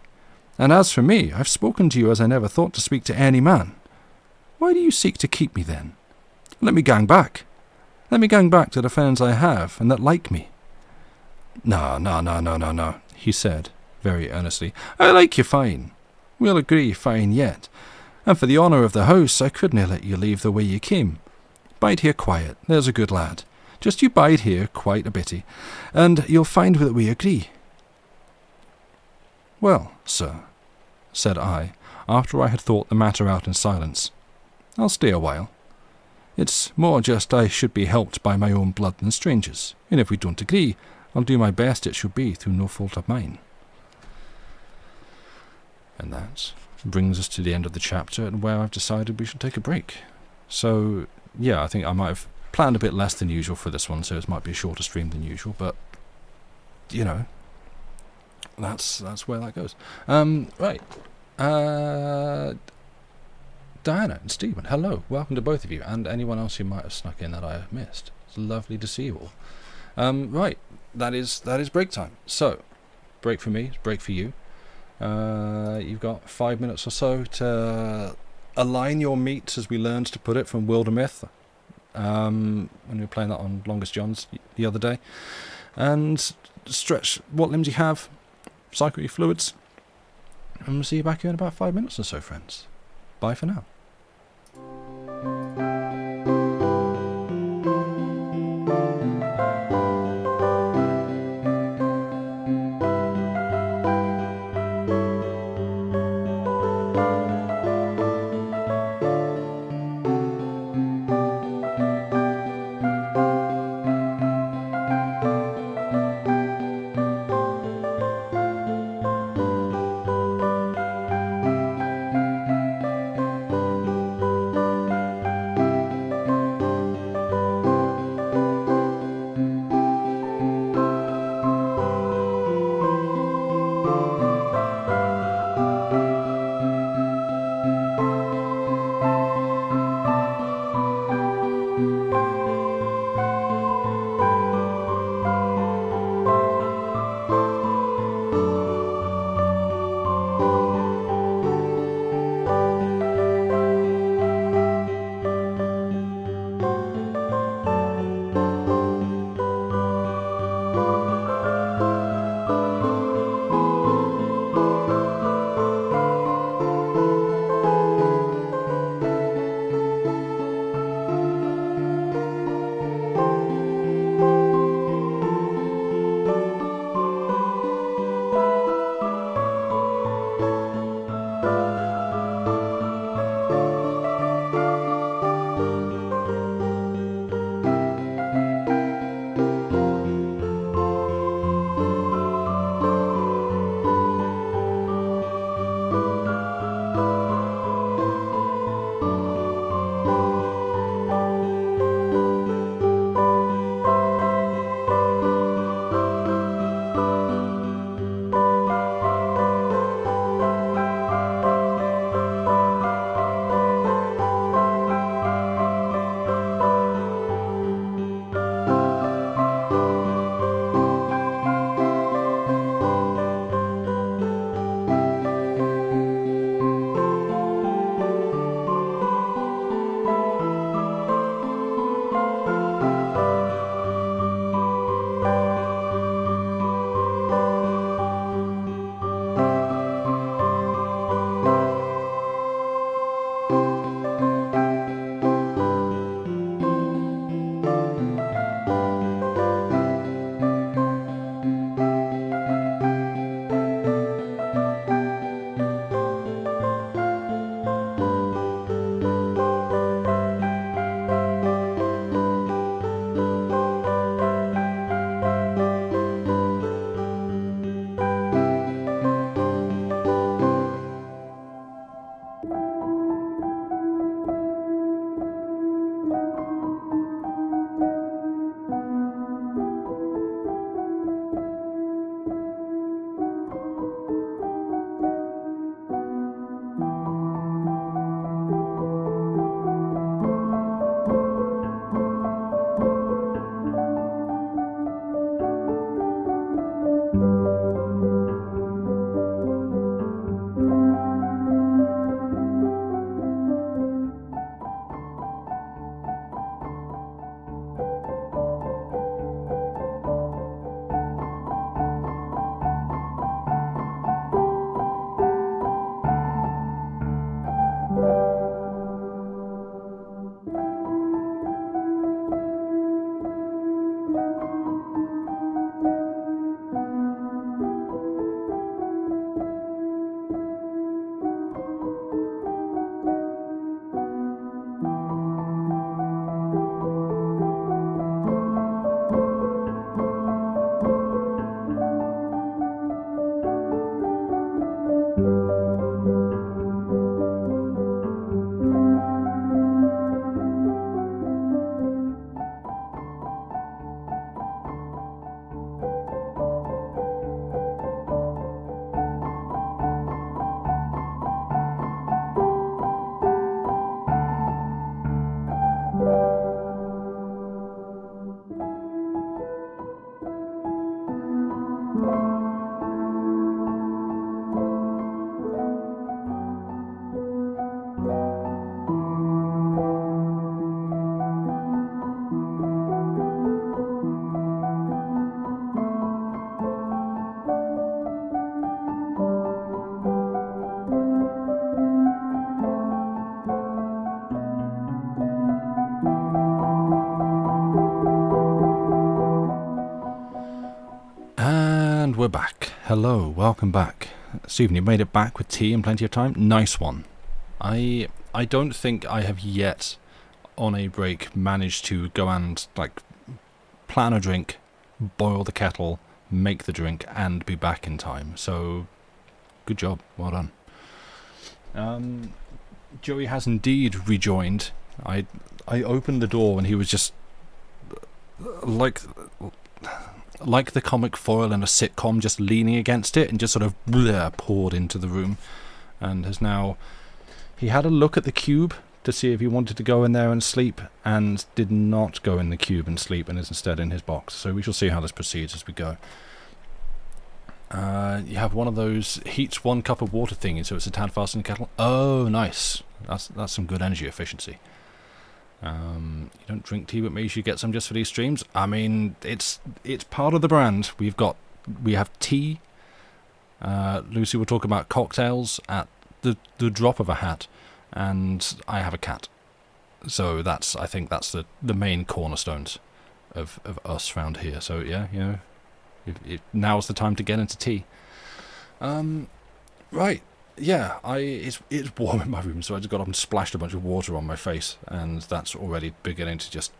And as for me, I've spoken to you as I never thought to speak to any man. Why do you seek to keep me then? Let me gang back. Let me gang back to the friends I have and that like me." No, he said, very earnestly. "I like you fine. We'll agree fine yet. And for the honour of the house, I couldn't let you leave the way you came. Bide here quiet, there's a good lad. Just you bide here quite a bitty, and you'll find that we agree." "Well, sir," said I, after I had thought the matter out in silence, "I'll stay a while. It's more just I should be helped by my own blood than strangers, and if we don't agree, I'll do my best it should be through no fault of mine." And that brings us to the end of the chapter, and where I've decided we should take a break. So, yeah, I think I might have planned a bit less than usual for this one, so it might be a shorter stream than usual, but, you know, that's where that goes. Right. Diana and Stephen, hello. Welcome to both of you, and anyone else who might have snuck in that I have missed. It's lovely to see you all. Right, that is break time. So, break for me, break for you. You've got 5 minutes or so to align your meats, as we learned to put it from Wildermyth, when we were playing that on Longest Johns the other day, and stretch what limbs you have, cycle your fluids, and we'll see you back here in about 5 minutes or so, friends. Bye for now. And we're back. Hello, welcome back. Stephen, you made it back with tea and plenty of time. Nice one. I don't think I have yet, on a break, managed to go and plan a drink, boil the kettle, make the drink, and be back in time. So, good job. Well done. Joey has indeed rejoined. I opened the door and he was just like the comic foil in a sitcom, just leaning against it and just sort of poured into the room, and has now... He had a look at the cube to see if he wanted to go in there and sleep, and did not go in the cube and sleep, and is instead in his box. So we shall see how this proceeds as we go. You have one of those heats 1 cup of water thingies, so it's a tad faster in the kettle. Oh, nice. That's some good energy efficiency. You don't drink tea with me, you should get some just for these streams. I mean, it's part of the brand. We have tea. Lucy will talk about cocktails at the drop of a hat, and I have a cat. So I think that's the main cornerstones of us round here. So yeah, you know, now's the time to get into tea. Right. Yeah, it's warm in my room, so I just got up and splashed a bunch of water on my face, and that's already beginning to just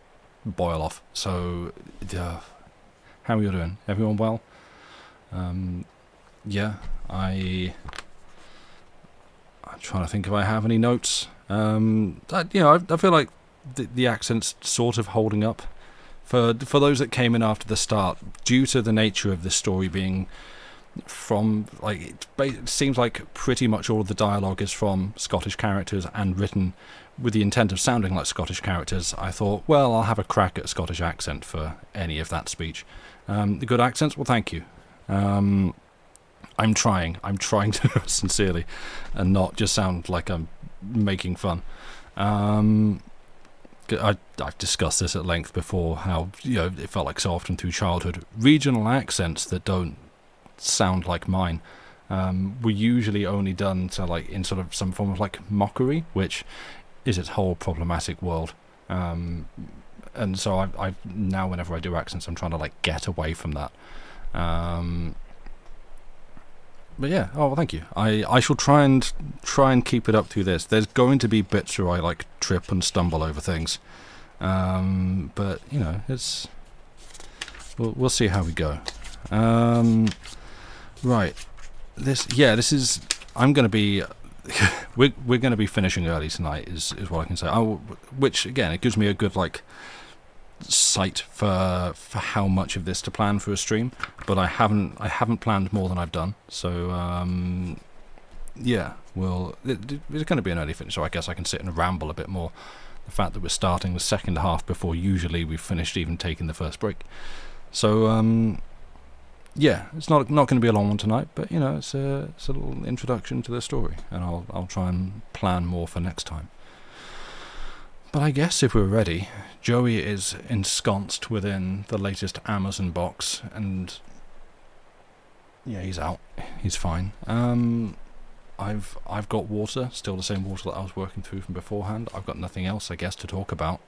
boil off. So, how are you doing? Everyone well? Yeah, I'm trying to think if I have any notes. I feel like the accent's sort of holding up. For those that came in after the start, due to the nature of this story being from, it seems like pretty much all of the dialogue is from Scottish characters and written with the intent of sounding like Scottish characters. I thought, well, I'll have a crack at Scottish accent for any of that speech. The good accents, well, thank you. I'm trying to sincerely, and not just sound like I'm making fun. I've discussed this at length before, how, you know, it felt like so often through childhood, regional accents that don't sound like mine were usually only done to in sort of some form of mockery, which is its whole problematic world. And so I've now, whenever I do accents, I'm trying to get away from that. But yeah, oh well, thank you. I shall try and keep it up through this. There's going to be bits where I trip and stumble over things, but you know, we'll see how we go. Right, this is. I'm going to be. we're going to be finishing early tonight. Is what I can say. Which again, it gives me a good sight for how much of this to plan for a stream, but I haven't planned more than I've done. So yeah, well, it's going to be an early finish, so I guess I can sit and ramble a bit more. The fact that we're starting the second half before usually we've finished even taking the first break. So yeah, it's not going to be a long one tonight, but you know, it's a little introduction to the story, and I'll try and plan more for next time. But I guess if we're ready, Joey is ensconced within the latest Amazon box, and yeah, he's out. He's fine. I've got water, still the same water that I was working through from beforehand. I've got nothing else, I guess, to talk about.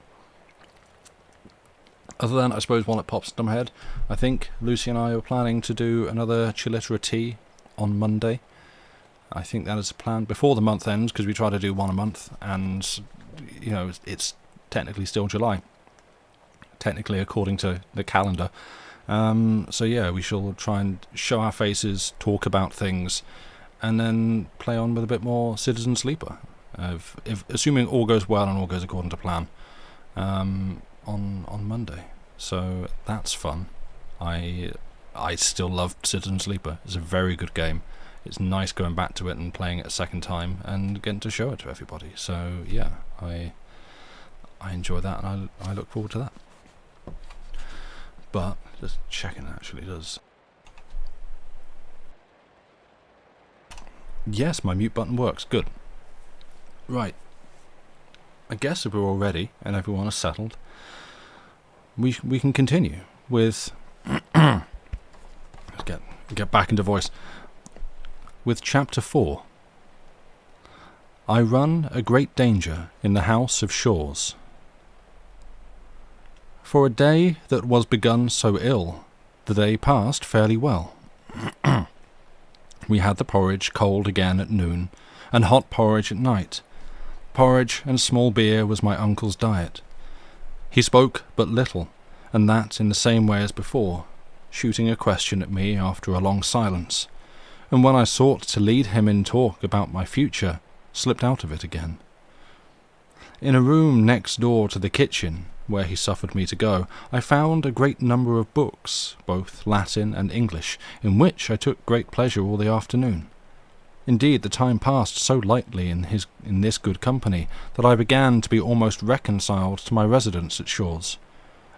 Other than, I suppose, one that pops into my head, I think Lucy and I are planning to do another Chilitra tea on Monday. I think that is the plan before the month ends, because we try to do one a month, and you know, it's technically still July, technically according to the calendar. So yeah, we shall try and show our faces, talk about things, and then play on with a bit more Citizen Sleeper, if assuming all goes well and all goes according to plan, on Monday. So that's fun. I still love Citizen Sleeper. It's a very good game. It's nice going back to it and playing it a second time and getting to show it to everybody. So yeah, I enjoy that, and I look forward to that. But just checking, it actually does. Yes, my mute button works. Good. Right. I guess if we're all ready and everyone is settled, we can continue with let's get back into voice. With Chapter 4. I run a great danger in the house of Shaw's. For a day that was begun so ill, The day passed fairly well. We had the porridge cold again at noon, and hot porridge at night. Porridge and small beer was my uncle's diet. He spoke but little, and that in the same way as before, shooting a question at me after a long silence, and when I sought to lead him in talk about my future, slipped out of it again. In a room next door to the kitchen, where he suffered me to go, I found a great number of books, both Latin and English, in which I took great pleasure all the afternoon. Indeed, the time passed so lightly in this good company that I began to be almost reconciled to my residence at Shaw's,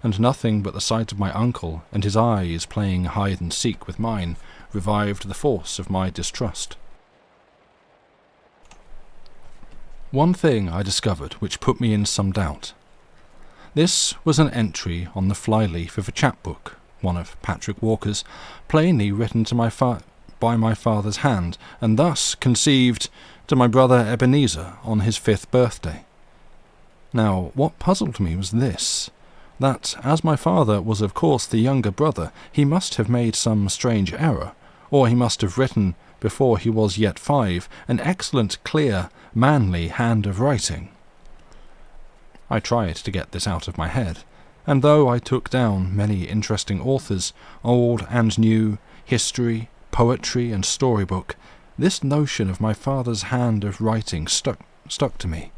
and nothing but the sight of my uncle and his eyes playing hide-and-seek with mine revived the force of my distrust. One thing I discovered which put me in some doubt. This was an entry on the fly-leaf of a chapbook, one of Patrick Walker's, plainly written to by my father's hand, and thus conceived to my brother Ebenezer on his 5th birthday. Now, what puzzled me was this, that as my father was of course the younger brother, he must have made some strange error, or he must have written, before he was yet 5, an excellent, clear, manly hand of writing. I tried to get this out of my head, and though I took down many interesting authors, old and new, history, poetry, and storybook, this notion of my father's hand of writing stuck to me,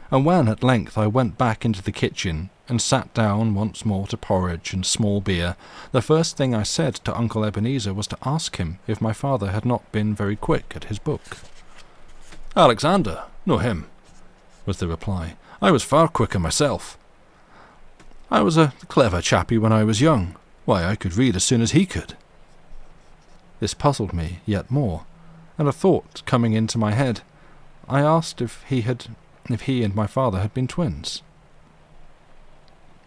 and when at length I went back into the kitchen and sat down once more to porridge and small beer, the first thing I said to Uncle Ebenezer was to ask him if my father had not been very quick at his book. "Alexander, no him," was the reply. "I was far quicker myself. I was a clever chappie when I was young. Why, I could read as soon as he could." This puzzled me yet more, and a thought coming into my head, I asked if he and my father had been twins.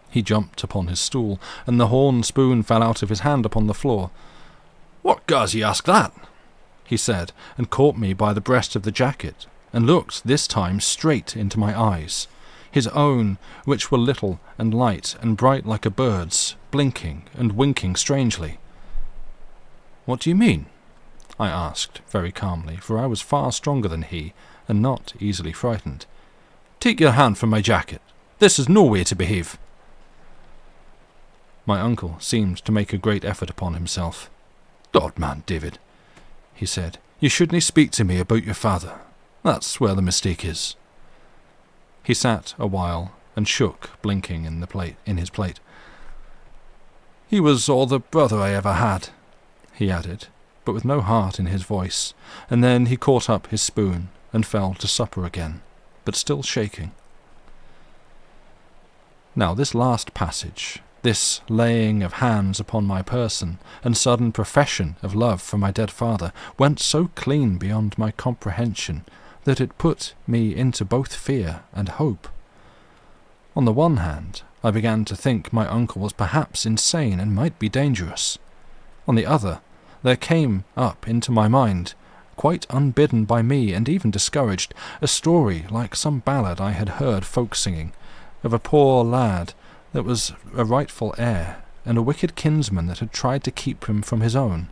He jumped upon his stool, and the horn spoon fell out of his hand upon the floor. "What gars ye ask that?" he said, and caught me by the breast of the jacket, and looked this time straight into my eyes, his own, which were little and light and bright like a bird's, blinking and winking strangely. "What do you mean?" I asked, very calmly, for I was far stronger than he, and not easily frightened. "Take your hand from my jacket. This is no way to behave." My uncle seemed to make a great effort upon himself. "Lord, man, David," he said, "you shouldn't speak to me about your father. That's where the mistake is." He sat a while and shook, blinking in his plate. "He was all the brother I ever had," he added, but with no heart in his voice, and then he caught up his spoon and fell to supper again, but still shaking. Now this last passage, this laying of hands upon my person, and sudden profession of love for my dead father, went so clean beyond my comprehension that it put me into both fear and hope. On the one hand, I began to think my uncle was perhaps insane and might be dangerous. On the other, there came up into my mind, quite unbidden by me and even discouraged, a story like some ballad I had heard folk singing, of a poor lad that was a rightful heir, and a wicked kinsman that had tried to keep him from his own.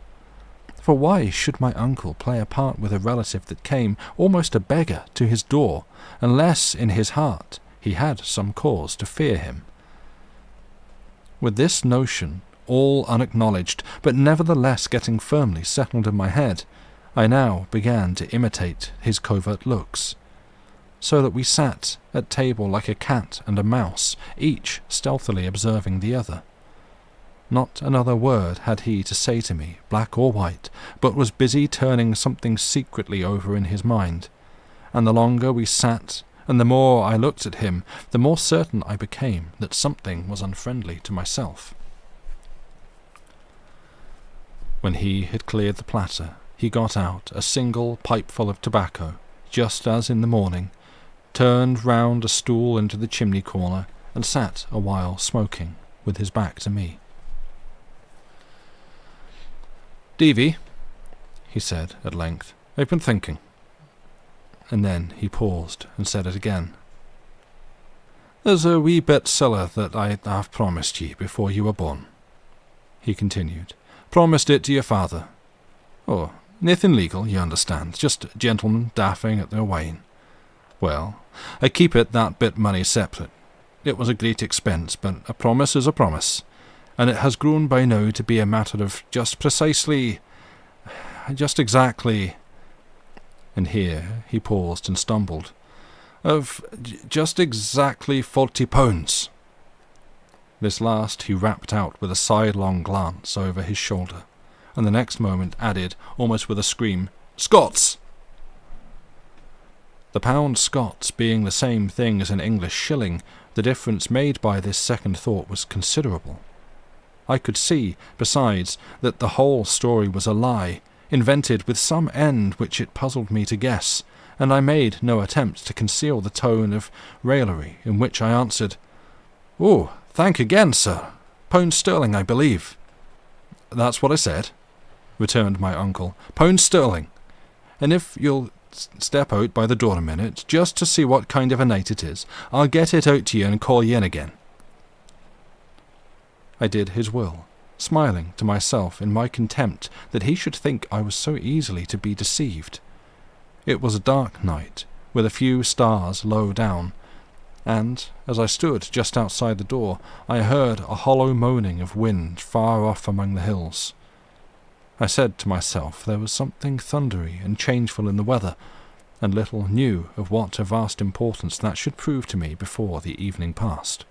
For why should my uncle play a part with a relative that came, almost a beggar, to his door, unless in his heart he had some cause to fear him? With this notion, all unacknowledged, but nevertheless getting firmly settled in my head, I now began to imitate his covert looks, so that we sat at table like a cat and a mouse, each stealthily observing the other. Not another word had he to say to me, black or white, but was busy turning something secretly over in his mind, and the longer we sat, and the more I looked at him, the more certain I became that something was unfriendly to myself. When he had cleared the platter, he got out a single pipeful of tobacco, just as in the morning, turned round a stool into the chimney corner, and sat a while smoking, with his back to me. "Davy," he said at length, "I've been thinking." And then he paused and said it again. "There's a wee bit siller that I have promised ye before you were born," he continued, Promised it to your father. Oh, nothing legal, you understand, just gentlemen daffing at their wine. Well, I keep it that bit money separate. It was a great expense, but a promise is a promise, and it has grown by now to be a matter of just exactly, and here he paused and stumbled, of just exactly £40. This last he rapped out with a sidelong glance over his shoulder, and the next moment added, almost with a scream, "Scots!" The pound Scots being the same thing as an English shilling, the difference made by this second thought was considerable. I could see, besides, that the whole story was a lie, invented with some end which it puzzled me to guess, and I made no attempt to conceal the tone of raillery in which I answered, "Oh, thank again, sir. Pound sterling, I believe." "That's what I said," returned my uncle. "Pound sterling. And if you'll step out by the door a minute, just to see what kind of a night it is, I'll get it out to you and call you in again." I did his will, smiling to myself in my contempt that he should think I was so easily to be deceived. It was a dark night, with a few stars low down, and, as I stood just outside the door, I heard a hollow moaning of wind far off among the hills. I said to myself there was something thundery and changeful in the weather, and little knew of what a vast importance that should prove to me before the evening passed.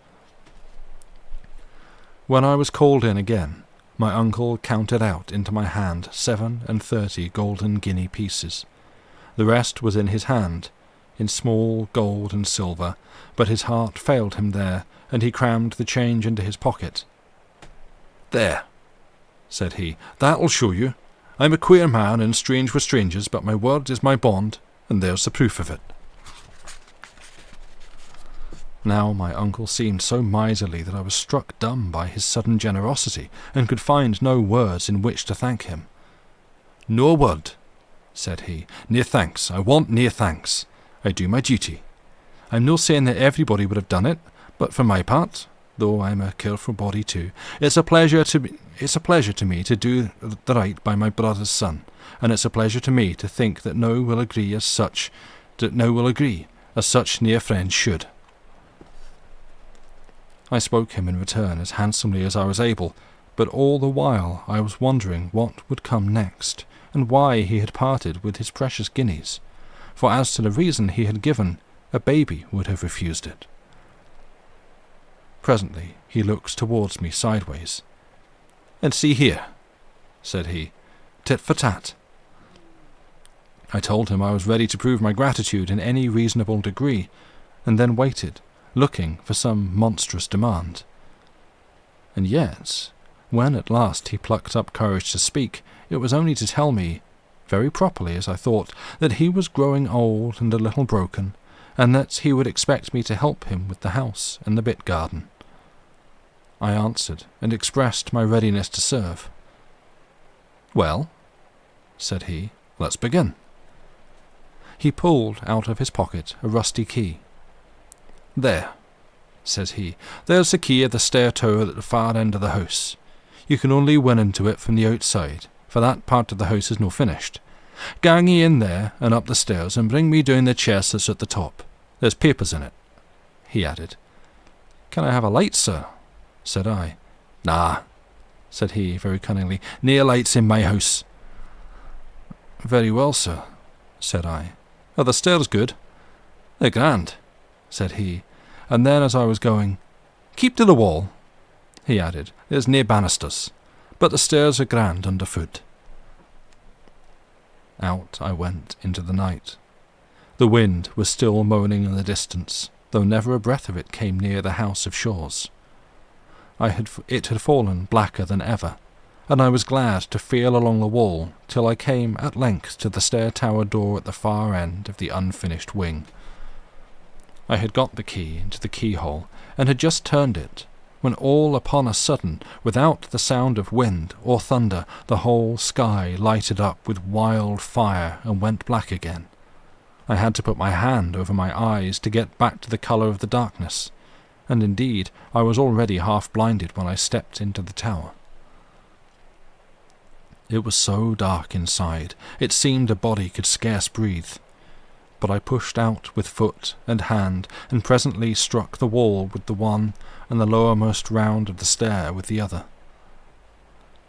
When I was called in again, my uncle counted out into my hand 37 golden guinea pieces. The rest was in his hand, in small gold and silver, but his heart failed him there, and he crammed the change into his pocket. "There," said he, "that'll show you. I'm a queer man and strange with strangers, but my word is my bond, and there's the proof of it." Now my uncle seemed so miserly that I was struck dumb by his sudden generosity, and could find no words in which to thank him. "No word," said he. "Nae thanks. I want nae thanks. I do my duty. I'm no saying that everybody would have done it, but for my part, though I'm a careful body too, it's a pleasure to me to do the right by my brother's son, and it's a pleasure to me to think that now will agree as such near friends should." I spoke him in return as handsomely as I was able, but all the while I was wondering what would come next, and why he had parted with his precious guineas, for as to the reason he had given, a baby would have refused it. Presently he looked towards me sideways. "And see here," said he, "tit for tat." I told him I was ready to prove my gratitude in any reasonable degree, and then waited, looking for some monstrous demand. And yet, when at last he plucked up courage to speak, it was only to tell me, very properly as I thought, that he was growing old and a little broken, and that he would expect me to help him with the house and the bit garden. I answered, and expressed my readiness to serve. "Well," said he, "let's begin." He pulled out of his pocket a rusty key. "There," says he, "there's the key of the stair tower at the far end of the house. You can only win into it from the outside, for that part of the house is no finished. Gang ye in there and up the stairs, and bring me down the chest that's at the top. There's papers in it," he added. "Can I have a light, sir?" said I. "Nah," said he very cunningly, "nae lights in my house." "Very well, sir," said I. "Are the stairs good?" "They're grand," said he, and then as I was going, "Keep to the wall," he added. "There's nae banisters, but the stairs are grand underfoot." Out I went into the night. The wind was still moaning in the distance, though never a breath of it came near the house of Shaw's. It had fallen blacker than ever, and I was glad to feel along the wall till I came at length to the stair tower door at the far end of the unfinished wing. I had got the key into the keyhole, and had just turned it, when all upon a sudden, without the sound of wind or thunder, the whole sky lighted up with wild fire and went black again. I had to put my hand over my eyes to get back to the colour of the darkness, and indeed I was already half blinded when I stepped into the tower. It was so dark inside, it seemed a body could scarce breathe. But I pushed out with foot and hand, and presently struck the wall with the one, and the lowermost round of the stair with the other.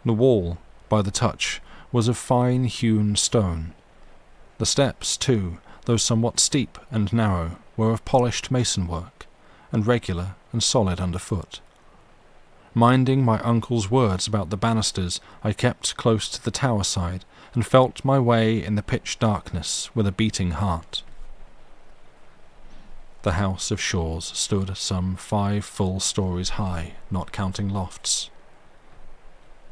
The wall, by the touch, was of fine hewn stone. The steps, too, though somewhat steep and narrow, were of polished mason-work, and regular and solid underfoot. Minding my uncle's words about the banisters, I kept close to the tower side, and felt my way in the pitch darkness with a beating heart. The house of Shaw's stood some 5 full stories high, not counting lofts.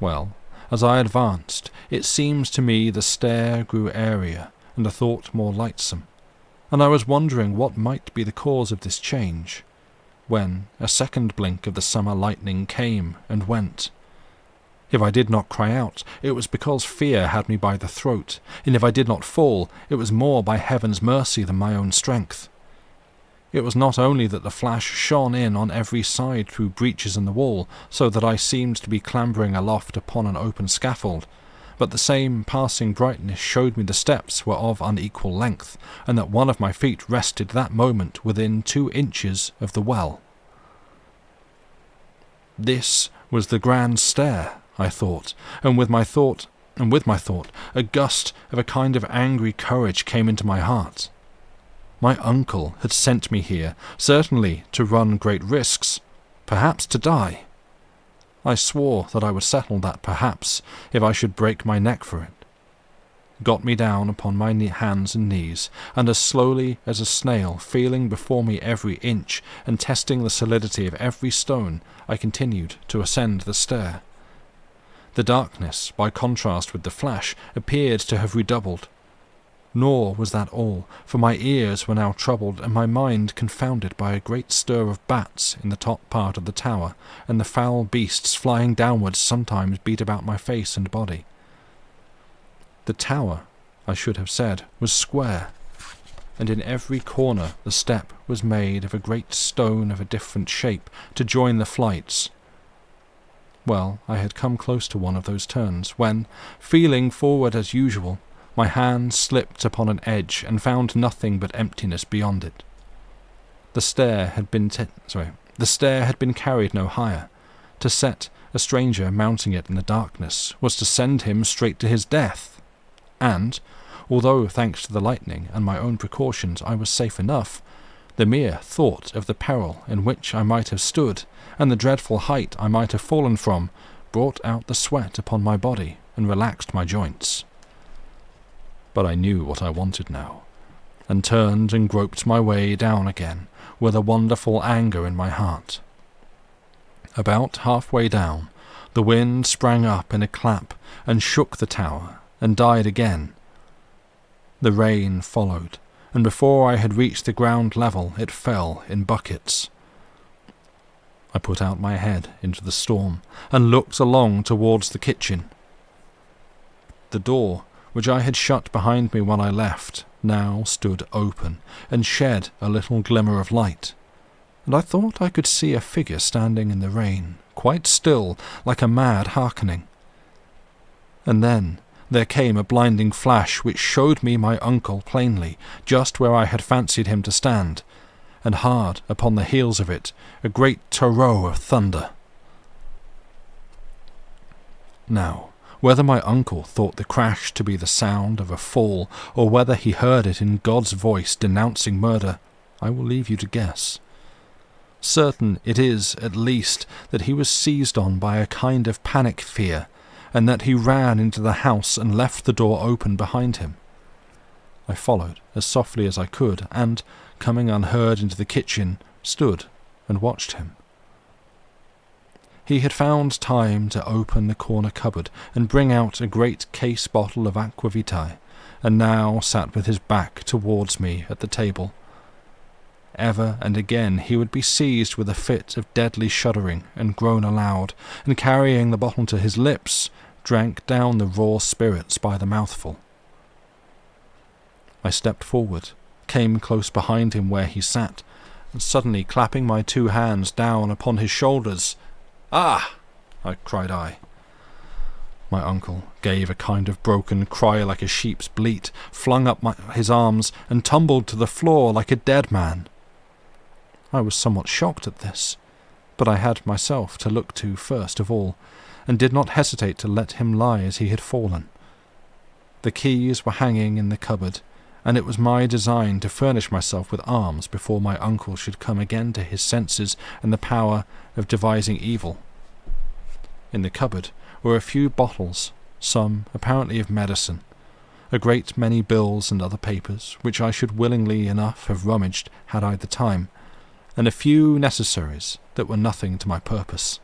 Well, as I advanced, it seemed to me the stair grew airier, and the thought more lightsome, and I was wondering what might be the cause of this change, when a second blink of the summer lightning came and went. If I did not cry out, it was because fear had me by the throat, and if I did not fall, it was more by heaven's mercy than my own strength. It was not only that the flash shone in on every side through breaches in the wall, so that I seemed to be clambering aloft upon an open scaffold, but the same passing brightness showed me the steps were of unequal length, and that one of my feet rested that moment within 2 inches of the well. This was the grand stair, I thought, and with my thought, a gust of a kind of angry courage came into my heart. My uncle had sent me here, certainly to run great risks, perhaps to die. I swore that I would settle that perhaps if I should break my neck for it. Got me down upon my hands and knees, and as slowly as a snail, feeling before me every inch and testing the solidity of every stone, I continued to ascend the stair. The darkness, by contrast with the flash, appeared to have redoubled. Nor was that all, for my ears were now troubled and my mind confounded by a great stir of bats in the top part of the tower, and the foul beasts flying downwards sometimes beat about my face and body. The tower, I should have said, was square, and in every corner the step was made of a great stone of a different shape to join the flights. Well, I had come close to one of those turns, when, feeling forward as usual, my hand slipped upon an edge and found nothing but emptiness beyond it. The stair had been carried no higher. To set a stranger mounting it in the darkness was to send him straight to his death. And, although thanks to the lightning and my own precautions I was safe enough, the mere thought of the peril in which I might have stood, and the dreadful height I might have fallen from, brought out the sweat upon my body and relaxed my joints. But I knew what I wanted now, and turned and groped my way down again, with a wonderful anger in my heart. About halfway down, the wind sprang up in a clap and shook the tower, and died again. The rain followed, and before I had reached the ground level it fell in buckets. I put out my head into the storm, and looked along towards the kitchen. The door, which I had shut behind me when I left, now stood open, and shed a little glimmer of light, and I thought I could see a figure standing in the rain, quite still, like a mad hearkening. And then there came a blinding flash which showed me my uncle plainly, just where I had fancied him to stand, and hard upon the heels of it a great torrent of thunder. Now, whether my uncle thought the crash to be the sound of a fall, or whether he heard it in God's voice denouncing murder, I will leave you to guess. Certain it is, at least, that he was seized on by a kind of panic fear, and that he ran into the house and left the door open behind him. I followed as softly as I could, and, coming unheard into the kitchen, stood and watched him. He had found time to open the corner cupboard and bring out a great case bottle of aquavitae, and now sat with his back towards me at the table. Ever and again he would be seized with a fit of deadly shuddering and groan aloud, and carrying the bottle to his lips, drank down the raw spirits by the mouthful. I stepped forward, came close behind him where he sat, and suddenly clapping my 2 hands down upon his shoulders, "Ah!" cried I. My uncle gave a kind of broken cry like a sheep's bleat, flung up his arms, and tumbled to the floor like a dead man. I was somewhat shocked at this, but I had myself to look to first of all, and did not hesitate to let him lie as he had fallen. The keys were hanging in the cupboard, and it was my design to furnish myself with arms before my uncle should come again to his senses and the power of devising evil. In the cupboard were a few bottles, some apparently of medicine, a great many bills and other papers, which I should willingly enough have rummaged had I the time, and a few necessaries that were nothing to my purpose.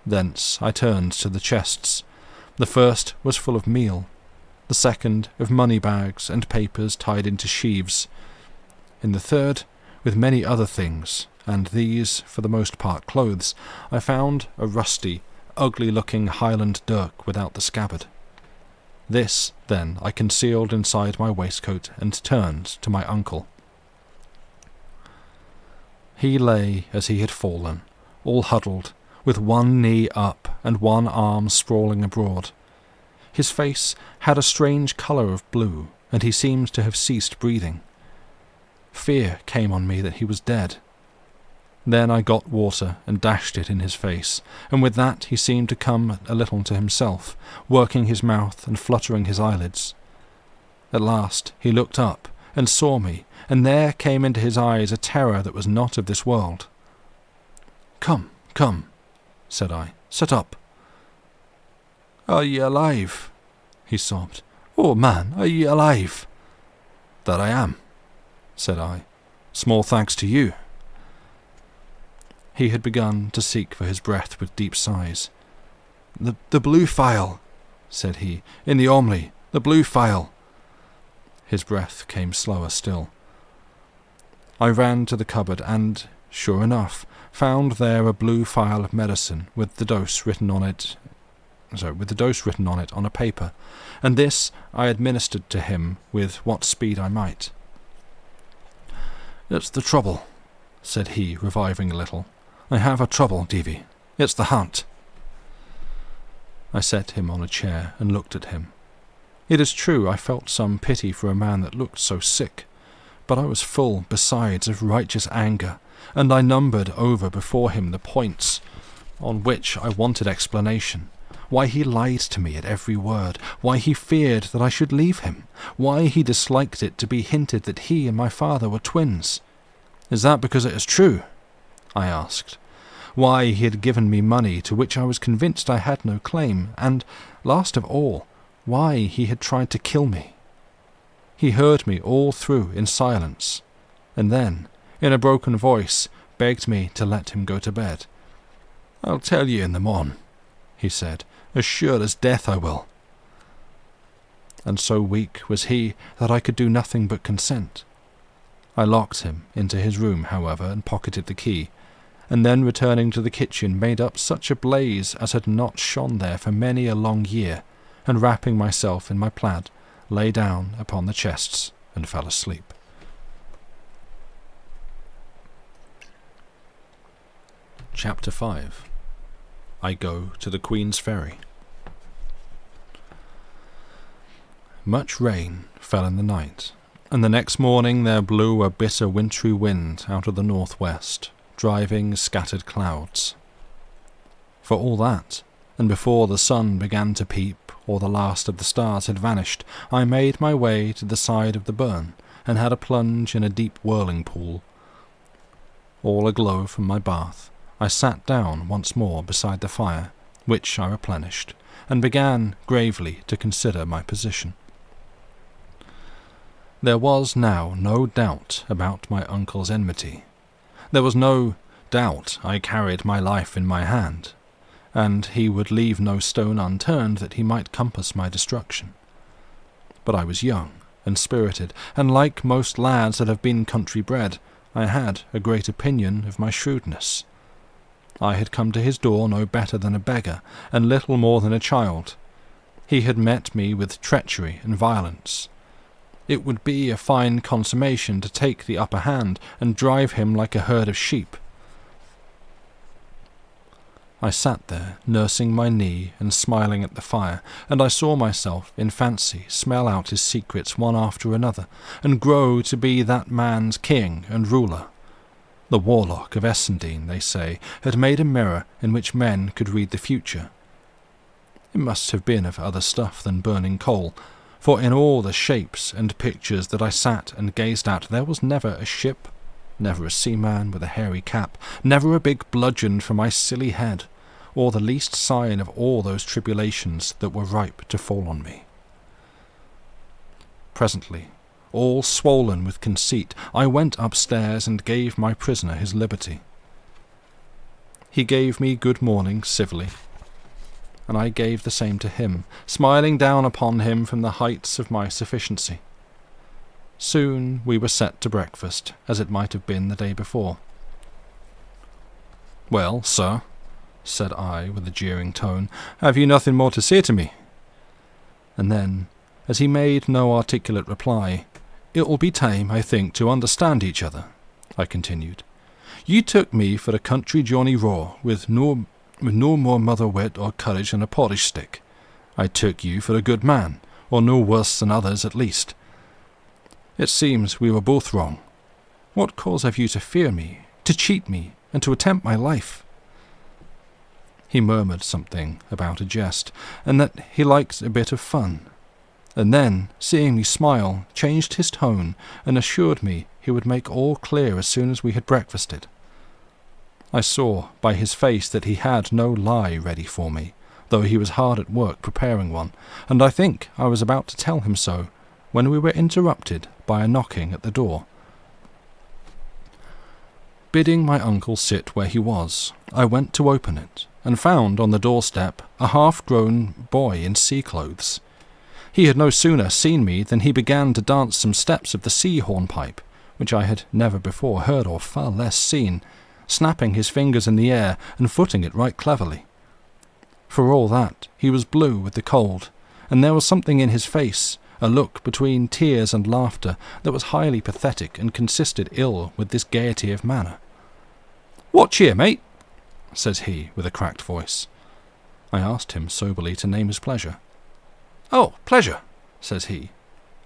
Thence I turned to the chests. The first was full of meal, the second of money bags and papers tied into sheaves, in the third with many other things, and these for the most part clothes, I found a rusty, ugly-looking Highland dirk without the scabbard. This, then, I concealed inside my waistcoat and turned to my uncle. He lay as he had fallen, all huddled, with one knee up and one arm sprawling abroad. His face had a strange colour of blue, and he seemed to have ceased breathing. Fear came on me that he was dead. Then I got water and dashed it in his face, and with that he seemed to come a little to himself, working his mouth and fluttering his eyelids. At last he looked up and saw me, and there came into his eyes a terror that was not of this world. "Come, come," said I, "sit up." "Are ye alive?" he sobbed. "Oh, man, are ye alive?" "That I am," said I. "Small thanks to you." He had begun to seek for his breath with deep sighs. The blue phial," said he, "in the ormley, the blue phial." His breath came slower still. I ran to the cupboard and, sure enough, found there a blue phial of medicine with the dose written on it on a paper, and this I administered to him with what speed I might. "It's the trouble," said he, reviving a little. "I have a trouble, Davy. It's the hunt." I set him on a chair and looked at him. It is true I felt some pity for a man that looked so sick, but I was full, besides, of righteous anger, and I numbered over before him the points on which I wanted explanation. Why he lied to me at every word, why he feared that I should leave him, why he disliked it to be hinted that he and my father were twins. "Is that because it is true?" I asked. Why he had given me money to which I was convinced I had no claim, and, last of all, why he had tried to kill me. He heard me all through in silence, and then, in a broken voice, begged me to let him go to bed. "I'll tell you in the morn," he said. "As sure as death I will." And so weak was he that I could do nothing but consent. I locked him into his room, however, and pocketed the key, and then returning to the kitchen made up such a blaze as had not shone there for many a long year, and wrapping myself in my plaid, lay down upon the chests and fell asleep. Chapter 5. I go to the Queen's Ferry. Much rain fell in the night, and the next morning there blew a bitter wintry wind out of the northwest, driving scattered clouds. For all that, and before the sun began to peep or the last of the stars had vanished, I made my way to the side of the burn and had a plunge in a deep whirling pool. All aglow from my bath, I sat down once more beside the fire, which I replenished, and began gravely to consider my position. There was now no doubt about my uncle's enmity. There was no doubt I carried my life in my hand, and he would leave no stone unturned that he might compass my destruction. But I was young and spirited, and like most lads that have been country bred, I had a great opinion of my shrewdness. I had come to his door no better than a beggar, and little more than a child. He had met me with treachery and violence. It would be a fine consummation to take the upper hand and drive him like a herd of sheep. I sat there, nursing my knee and smiling at the fire, and I saw myself, in fancy, smell out his secrets one after another, and grow to be that man's king and ruler. The warlock of Essendine, they say, had made a mirror in which men could read the future. It must have been of other stuff than burning coal, for in all the shapes and pictures that I sat and gazed at there was never a ship, never a seaman with a hairy cap, never a big bludgeon for my silly head, or the least sign of all those tribulations that were ripe to fall on me. Presently, all swollen with conceit, I went upstairs and gave my prisoner his liberty. He gave me good morning civilly, and I gave the same to him, smiling down upon him from the heights of my sufficiency. Soon we were set to breakfast, as it might have been the day before. "Well, sir," said I, with a jeering tone, "have you nothing more to say to me?" And then, as he made no articulate reply, "It will be time, I think, to understand each other," I continued. "You took me for a country Johnny Raw, with no more mother wit or courage than a porridge stick. I took you for a good man, or no worse than others at least. It seems we were both wrong. What cause have you to fear me, to cheat me, and to attempt my life?" He murmured something about a jest, and that he liked a bit of fun, and then, seeing me smile, changed his tone, and assured me he would make all clear as soon as we had breakfasted. I saw by his face that he had no lie ready for me, though he was hard at work preparing one, and I think I was about to tell him so, when we were interrupted by a knocking at the door. Bidding my uncle sit where he was, I went to open it, and found on the doorstep a half-grown boy in sea-clothes. He had no sooner seen me than he began to dance some steps of the sea-hornpipe, which I had never before heard or far less seen, snapping his fingers in the air and footing it right cleverly. For all that, he was blue with the cold, and there was something in his face, a look between tears and laughter, that was highly pathetic and consisted ill with this gaiety of manner. "What cheer, mate?" says he, with a cracked voice. I asked him soberly to name his pleasure. "Oh, pleasure," says he,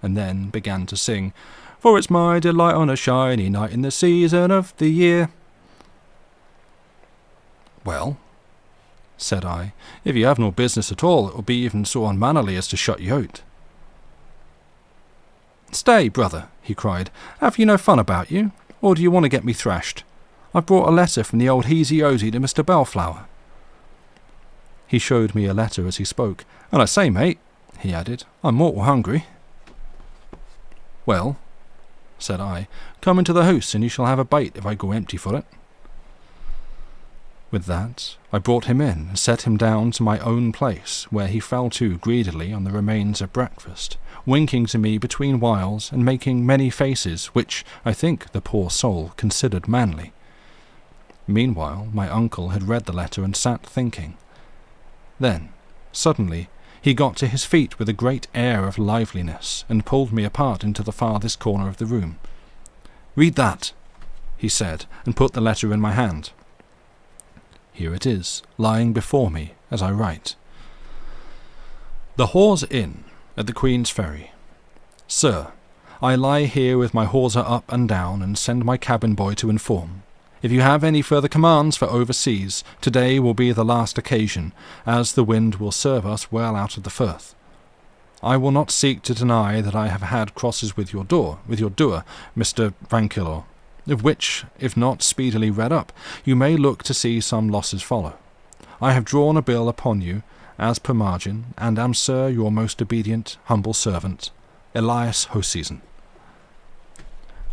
and then began to sing, "For it's my delight on a shiny night in the season of the year." "Well," said I, "if you have no business at all, it will be even so unmannerly as to shut you out." "Stay, brother," he cried, "have you no fun about you, or do you want to get me thrashed? I've brought a letter from the old Heasy-Osy to Mr. Bellflower." He showed me a letter as he spoke, "And I say, mate," he added, "I'm mortal hungry." "Well," said I, "come into the house and you shall have a bite if I go empty for it." With that, I brought him in and set him down to my own place, where he fell to greedily on the remains of breakfast, winking to me between whiles and making many faces, which I think the poor soul considered manly. Meanwhile, my uncle had read the letter and sat thinking. Then, suddenly, he got to his feet with a great air of liveliness and pulled me apart into the farthest corner of the room. "Read that," he said, and put the letter in my hand. Here it is, lying before me as I write. "The Hawes Inn, at the Queen's Ferry. Sir, I lie here with my hawser up and down and send my cabin boy to inform. If you have any further commands for overseas, today will be the last occasion, as the wind will serve us well out of the Firth. I will not seek to deny that I have had crosses with your doer, Mr. Vankilor, of which, if not speedily read up, you may look to see some losses follow. I have drawn a bill upon you, as per margin, and am, sir, your most obedient, humble servant, Elias Hoseason."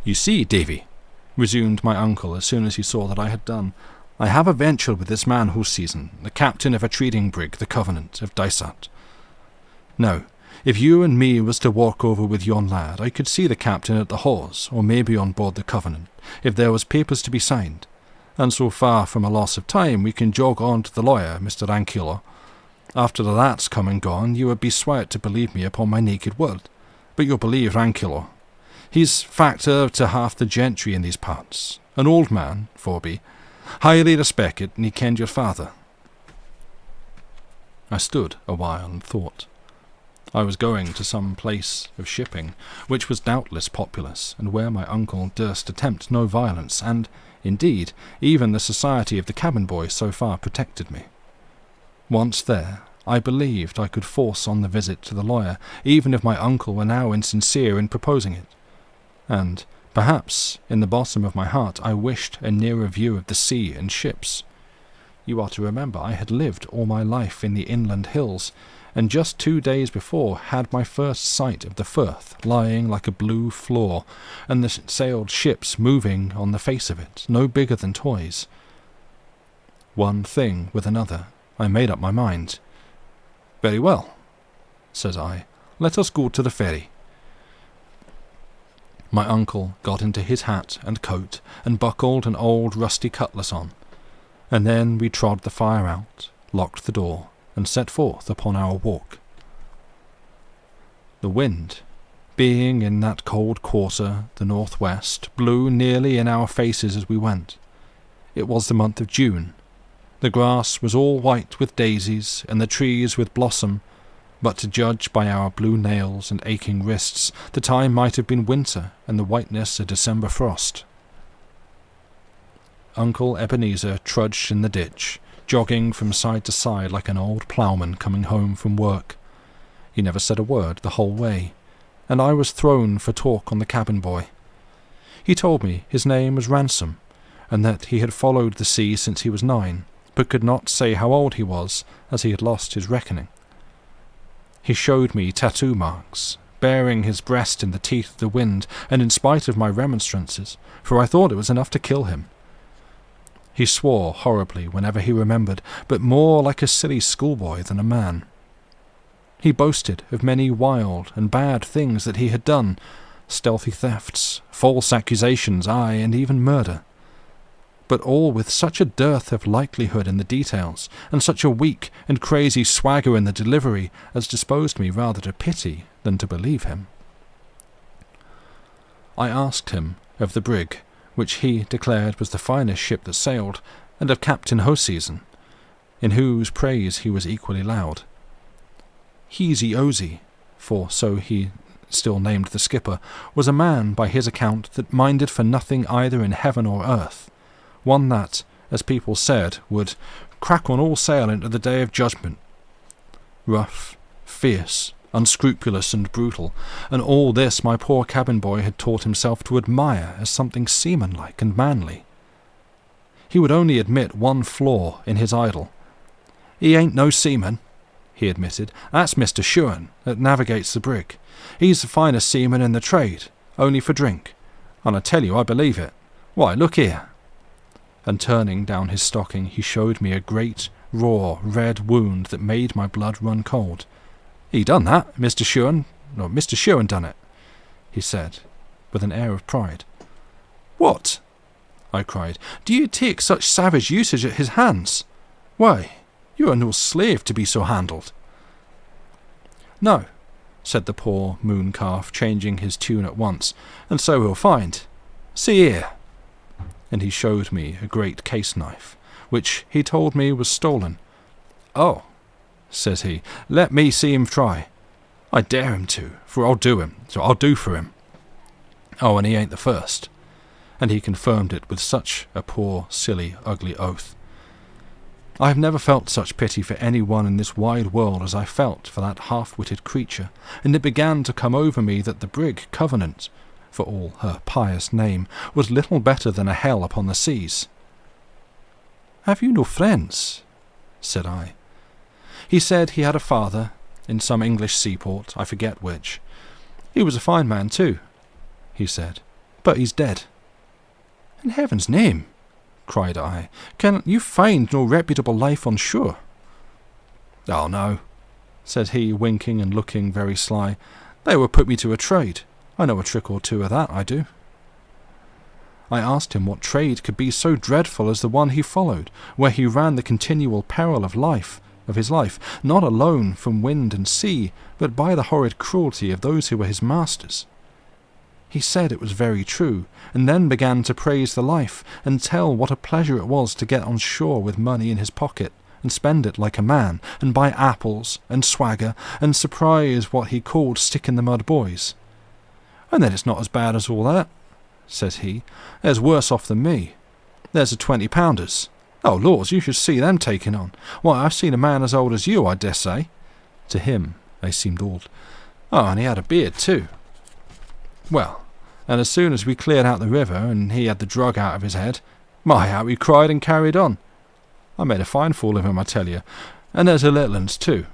"You see, Davy," resumed my uncle as soon as he saw that I had done, "I have a venture with this man Hoseason, the captain of a trading brig, the Covenant, of Dysart. Now, if you and me was to walk over with yon lad, I could see the captain at the hawse, or maybe on board the Covenant, if there was papers to be signed, and so far from a loss of time we can jog on to the lawyer, Mr. Ankylo. After that's come and gone, you would be sweared to believe me upon my naked word, but you'll believe Ankylo. He's factor to half the gentry in these parts, an old man, forby, highly respected, and he kenned your father. I stood a while and thought. I was going to some place of shipping, which was doubtless populous, and where my uncle durst attempt no violence, and, indeed, even the society of the cabin boy so far protected me. Once there, I believed I could force on the visit to the lawyer, even if my uncle were now insincere in proposing it. And, perhaps, in the bottom of my heart I wished a nearer view of the sea and ships. You are to remember I had lived all my life in the inland hills, and just 2 days before had my first sight of the Firth lying like a blue floor, and the sailed ships moving on the face of it, no bigger than toys. One thing with another, I made up my mind. "Very well," says I, "let us go to the ferry." My uncle got into his hat and coat, and buckled an old rusty cutlass on, and then we trod the fire out, locked the door, and set forth upon our walk. The wind, being in that cold quarter, the northwest, blew nearly in our faces as we went. It was the month of June. The grass was all white with daisies, and the trees with blossom, but to judge by our blue nails and aching wrists, the time might have been winter, and the whiteness a December frost. Uncle Ebenezer trudged in the ditch, jogging from side to side like an old ploughman coming home from work. He never said a word the whole way, and I was thrown for talk on the cabin boy. He told me his name was Ransom, and that he had followed the sea since he was 9, but could not say how old he was, as he had lost his reckoning. He showed me tattoo marks, bearing his breast in the teeth of the wind, and in spite of my remonstrances, for I thought it was enough to kill him. He swore horribly whenever he remembered, but more like a silly schoolboy than a man. He boasted of many wild and bad things that he had done, stealthy thefts, false accusations, aye, and even murder. But all with such a dearth of likelihood in the details, and such a weak and crazy swagger in the delivery, as disposed me rather to pity than to believe him. I asked him of the brig, which he declared was the finest ship that sailed, and of Captain Hoseason, in whose praise he was equally loud. Heasy Osey, for so he still named the skipper, was a man by his account that minded for nothing either in heaven or earth, one that, as people said, would crack on all sail into the day of judgment. Rough, fierce, unscrupulous and brutal, and all this my poor cabin boy had taught himself to admire as something seamanlike and manly. He would only admit one flaw in his idol. "He ain't no seaman," he admitted. "That's Mr. Shewan, that navigates the brig. He's the finest seaman in the trade, only for drink. And I tell you, I believe it. Why, look here." And turning down his stocking, he showed me a great, raw, red wound that made my blood run cold. "He done that, Mr. Shewan. No, Mr. Shewan done it," he said, with an air of pride. "What?" I cried. "Do you take such savage usage at his hands? Why, you are no slave to be so handled." "No," said the poor moon-calf, changing his tune at once, "and so he'll find. See here." And he showed me a great case-knife, which he told me was stolen. "Oh," says he, "let me see him try. I dare him to, for I'll do him, so I'll do for him. Oh, and he ain't the first." And he confirmed it with such a poor, silly, ugly oath. I have never felt such pity for any one in this wide world as I felt for that half-witted creature, and it began to come over me that the brig Covenant, for all her pious name, was little better than a hell upon the seas. "Have you no friends?" said I. He said he had a father, in some English seaport, I forget which. "He was a fine man too," he said, "but he's dead." "In heaven's name," cried I, "can you find no reputable life on shore?" "Oh, no," said he, winking and looking very sly. "They would put me to a trade. I know a trick or two of that, I do." I asked him what trade could be so dreadful as the one he followed, where he ran the continual peril of his life, not alone from wind and sea, but by the horrid cruelty of those who were his masters. He said it was very true, and then began to praise the life, and tell what a pleasure it was to get on shore with money in his pocket, and spend it like a man, and buy apples, and swagger, and surprise what he called stick-in-the-mud boys. And then it's not as bad as all that, says he. There's worse off than me. There's the 20-pounders. Oh, Lords, you should see them taking on. Why, I've seen a man as old as you, I dessay. To him, they seemed old. Oh, and he had a beard, too. Well, and as soon as we cleared out the river, and he had the drug out of his head, my, how he cried and carried on. I made a fine fool of him, I tell you. And there's the little uns, too.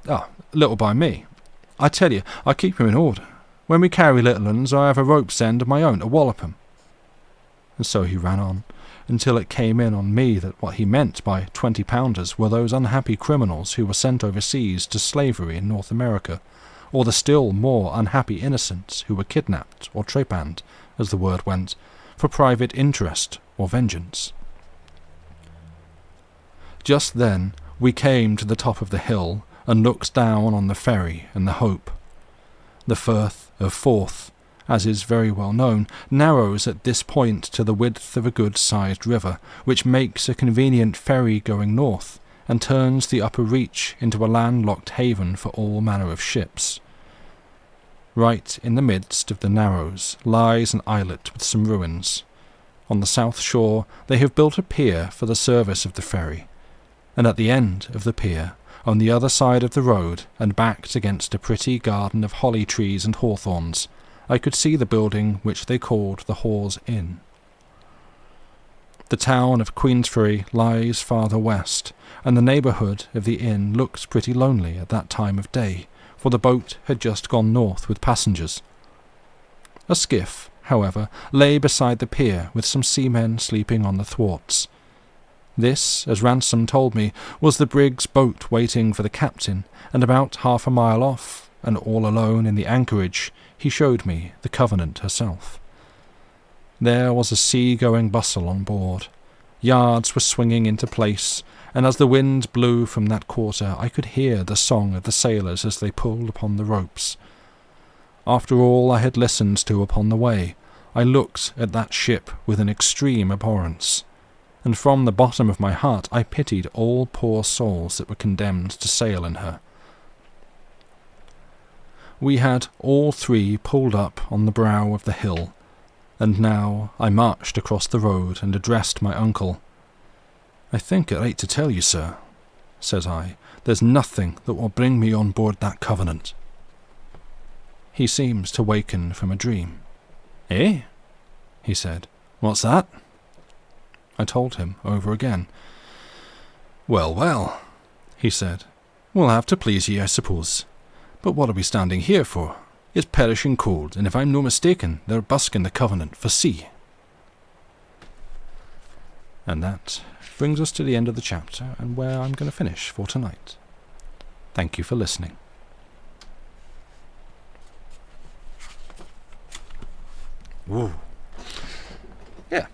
Oh, little by me. I tell you, I keep him in order. When we carry little uns, I have a rope's end of my own to wallop 'em. And so he ran on, until it came in on me that what he meant by 20-pounders were those unhappy criminals who were sent overseas to slavery in North America, or the still more unhappy innocents who were kidnapped or trepanned, as the word went, for private interest or vengeance. Just then we came to the top of the hill and looked down on the ferry and the Hope. The Firth of Forth, as is very well known, narrows at this point to the width of a good-sized river, which makes a convenient ferry going north, and turns the upper reach into a landlocked haven for all manner of ships. Right in the midst of the narrows lies an islet with some ruins. On the south shore they have built a pier for the service of the ferry, and at the end of the pier, on the other side of the road, and backed against a pretty garden of holly trees and hawthorns, I could see the building which they called the Hawes Inn. The town of Queensferry lies farther west, and the neighbourhood of the inn looked pretty lonely at that time of day, for the boat had just gone north with passengers. A skiff, however, lay beside the pier with some seamen sleeping on the thwarts. This, as Ransom told me, was the brig's boat waiting for the captain, and about half a mile off, and all alone in the anchorage, he showed me the Covenant herself. There was a sea-going bustle on board. Yards were swinging into place, and as the wind blew from that quarter I could hear the song of the sailors as they pulled upon the ropes. After all I had listened to upon the way, I looked at that ship with an extreme abhorrence, and from the bottom of my heart I pitied all poor souls that were condemned to sail in her. We had all three pulled up on the brow of the hill, and now I marched across the road and addressed my uncle. "I think I ought to tell you, sir," says I, "there's nothing that will bring me on board that Covenant." He seems to waken from a dream. "Eh?" he said. "What's that?" I told him over again. "Well, well," he said, "we'll have to please ye, I suppose. But what are we standing here for? It's perishing cold, and if I'm no mistaken, they're busking the Covenant for sea." And that brings us to the end of the chapter, and where I'm going to finish for tonight. Thank you for listening. Whoa. Yeah.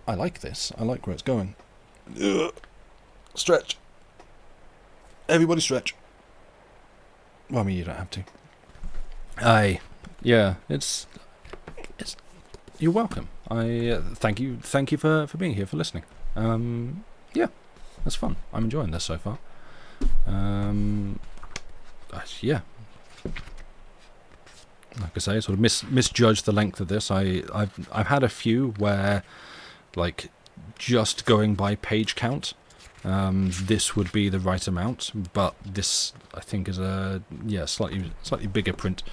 I like this. I like where it's going. Ugh. Stretch. Everybody stretch. Well, I mean, you don't have to. Yeah, it's. You're welcome. Thank you for being here, for listening. Yeah, that's fun. I'm enjoying this so far. Yeah. Like I say, sort of misjudged the length of this. I've had a few where, like, just going by page count, this would be the right amount, but this I think is a slightly bigger print.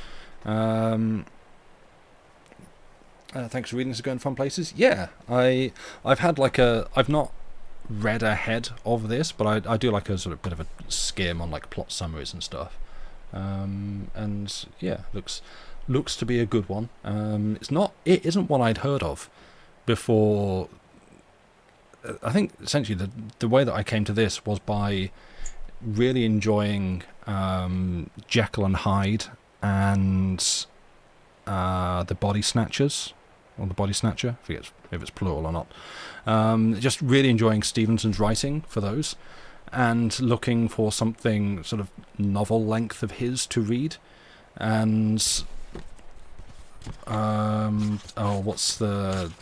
Thanks for reading this, Going Fun Places. Yeah, I've had I've not read ahead of this, but I do like a sort of bit of a skim on like plot summaries and stuff. And yeah, looks to be a good one. It isn't one I'd heard of before. I think essentially the way that I came to this was by really enjoying Jekyll and Hyde and the Body Snatchers, or the Body Snatcher, I forget if it's plural or not. Just really enjoying Stevenson's writing for those, and looking for something sort of novel length of his to read. And what's the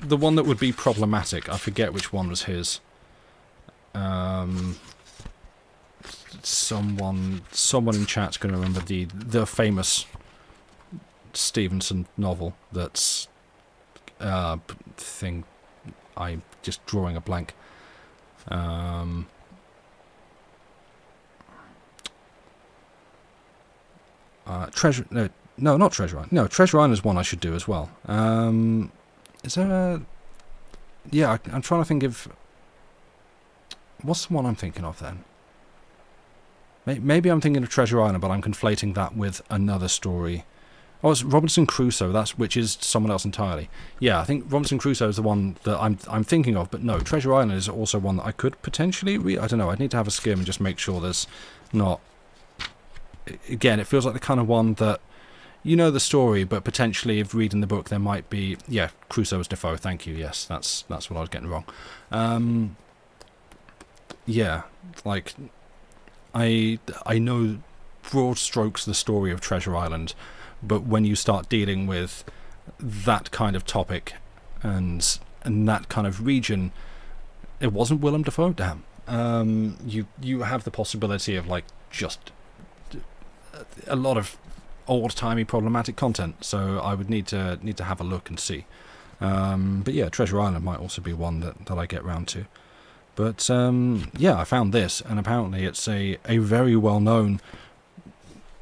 one that would be problematic? I forget which one was his. Someone in chat's going to remember the famous Stevenson novel that's thing. I'm just drawing a blank. Treasure. No, not Treasure Island. No, Treasure Island is one I should do as well. Is there a? Yeah, I'm trying to think of. What's the one I'm thinking of then? Maybe I'm thinking of Treasure Island, but I'm conflating that with another story. Oh, it's Robinson Crusoe. Which is someone else entirely. Yeah, I think Robinson Crusoe is the one that I'm thinking of. But no, Treasure Island is also one that I could potentially read. I don't know. I'd need to have a skim and just make sure there's not. Again, it feels like the kind of one that you know the story, but potentially if reading the book there might be. Yeah, Crusoe was Defoe. Thank you. Yes, that's what I was getting wrong. Yeah, like I know broad strokes the story of Treasure Island, but when you start dealing with that kind of topic and that kind of region, it wasn't Willem Dafoe. Damn. You have the possibility of like just a lot of old-timey problematic content, so I would need to have a look and see. But yeah, Treasure Island might also be one that I get round to. But yeah, I found this, and apparently it's a very well-known,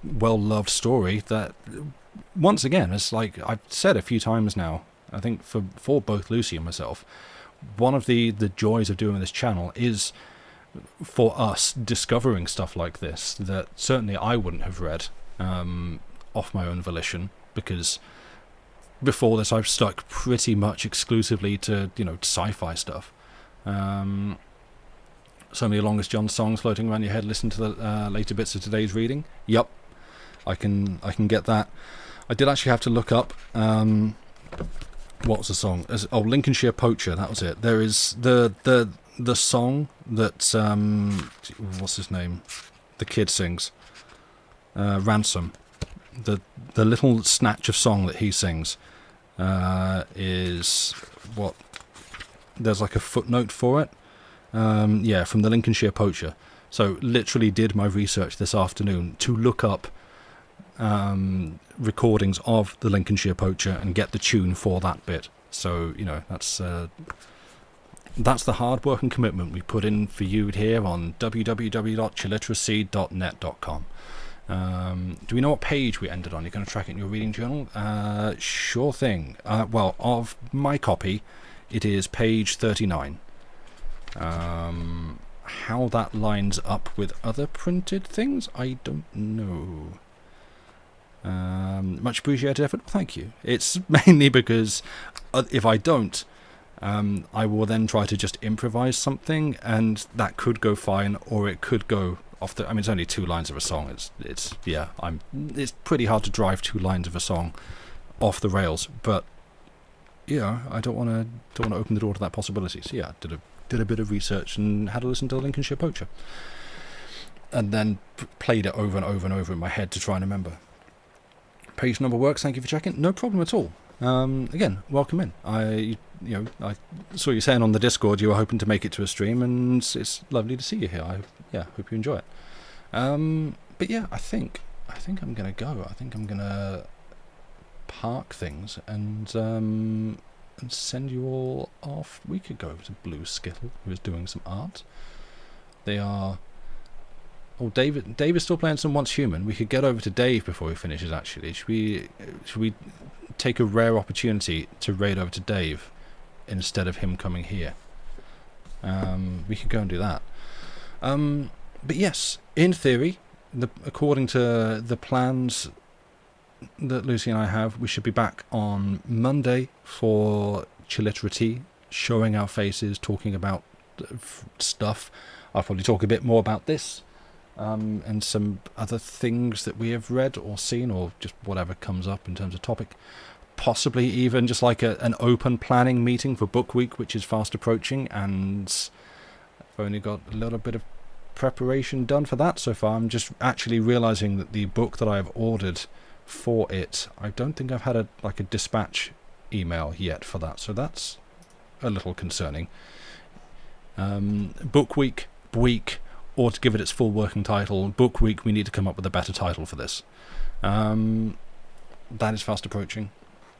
well-loved story that, once again, it's like I've said a few times now, I think for both Lucy and myself, one of the joys of doing this channel is for us discovering stuff like this that certainly I wouldn't have read off my own volition, because before this I've stuck pretty much exclusively to sci-fi stuff. So many Longest John songs floating around your head. Listen to the later bits of today's reading. Yup, I can get that. I did actually have to look up what was the song? Lincolnshire Poacher. That was it. There is the song that what's his name? The kid sings. Ransom. The little snatch of song that he sings is what. There's like a footnote for it. Yeah, from the Lincolnshire Poacher. So literally did my research this afternoon to look up recordings of the Lincolnshire Poacher and get the tune for that bit. So that's the hard work and commitment we put in for you here on www.chilliteracy.net.com. Do we know what page we ended on? You're going to track it in your reading journal? Sure thing. Well, of my copy, it is page 39. How that lines up with other printed things, I don't know. Much appreciated effort. Thank you. It's mainly because if I don't, I will then try to just improvise something, and that could go fine, or it could go off the. I mean, it's only 2 lines of a song. It's pretty hard to drive 2 lines of a song off the rails, but yeah, I don't want to open the door to that possibility. So yeah, did a bit of research and had to listen to the Lincolnshire Poacher, and then played it over and over and over in my head to try and remember. Page number works. Thank you for checking. No problem at all. Again, welcome in. I saw you saying on the Discord you were hoping to make it to a stream, and it's lovely to see you here. I hope you enjoy it. But yeah, I think I'm gonna go. I think I'm gonna park things and send you all off. We could go to Blue Skittle, who is doing some art. They are. Oh, Dave is still playing some Once Human. We could get over to Dave before he finishes, actually. Should we take a rare opportunity to raid over to Dave instead of him coming here? We could go and do that. But yes, in theory, according to the plans that Lucy and I have, we should be back on Monday for Chilliterati, showing our faces, talking about stuff. I'll probably talk a bit more about this. And some other things that we have read or seen, or just whatever comes up in terms of topic. Possibly even just like an open planning meeting for Book Week, which is fast approaching, and I've only got a little bit of preparation done for that so far. I'm just actually realising that the book that I have ordered for it, I don't think I've had a dispatch email yet for that, so that's a little concerning. Book week, or to give it its full working title, Book Week, we need to come up with a better title for this. That is fast approaching.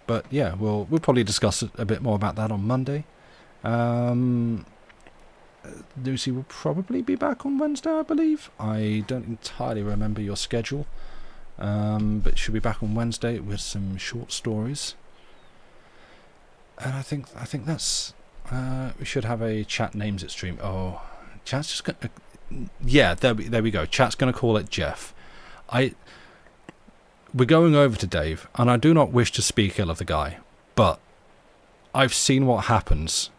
But yeah, we'll probably discuss a bit more about that on Monday. Lucy will probably be back on Wednesday, I believe. I don't entirely remember your schedule. But she'll be back on Wednesday with some short stories. And I think that's... we should have a Chat Names It stream. Oh, Chat's just going to... Yeah, there we go. Chat's going to call it Jeff. We're going over to Dave, and I do not wish to speak ill of the guy, but I've seen what happens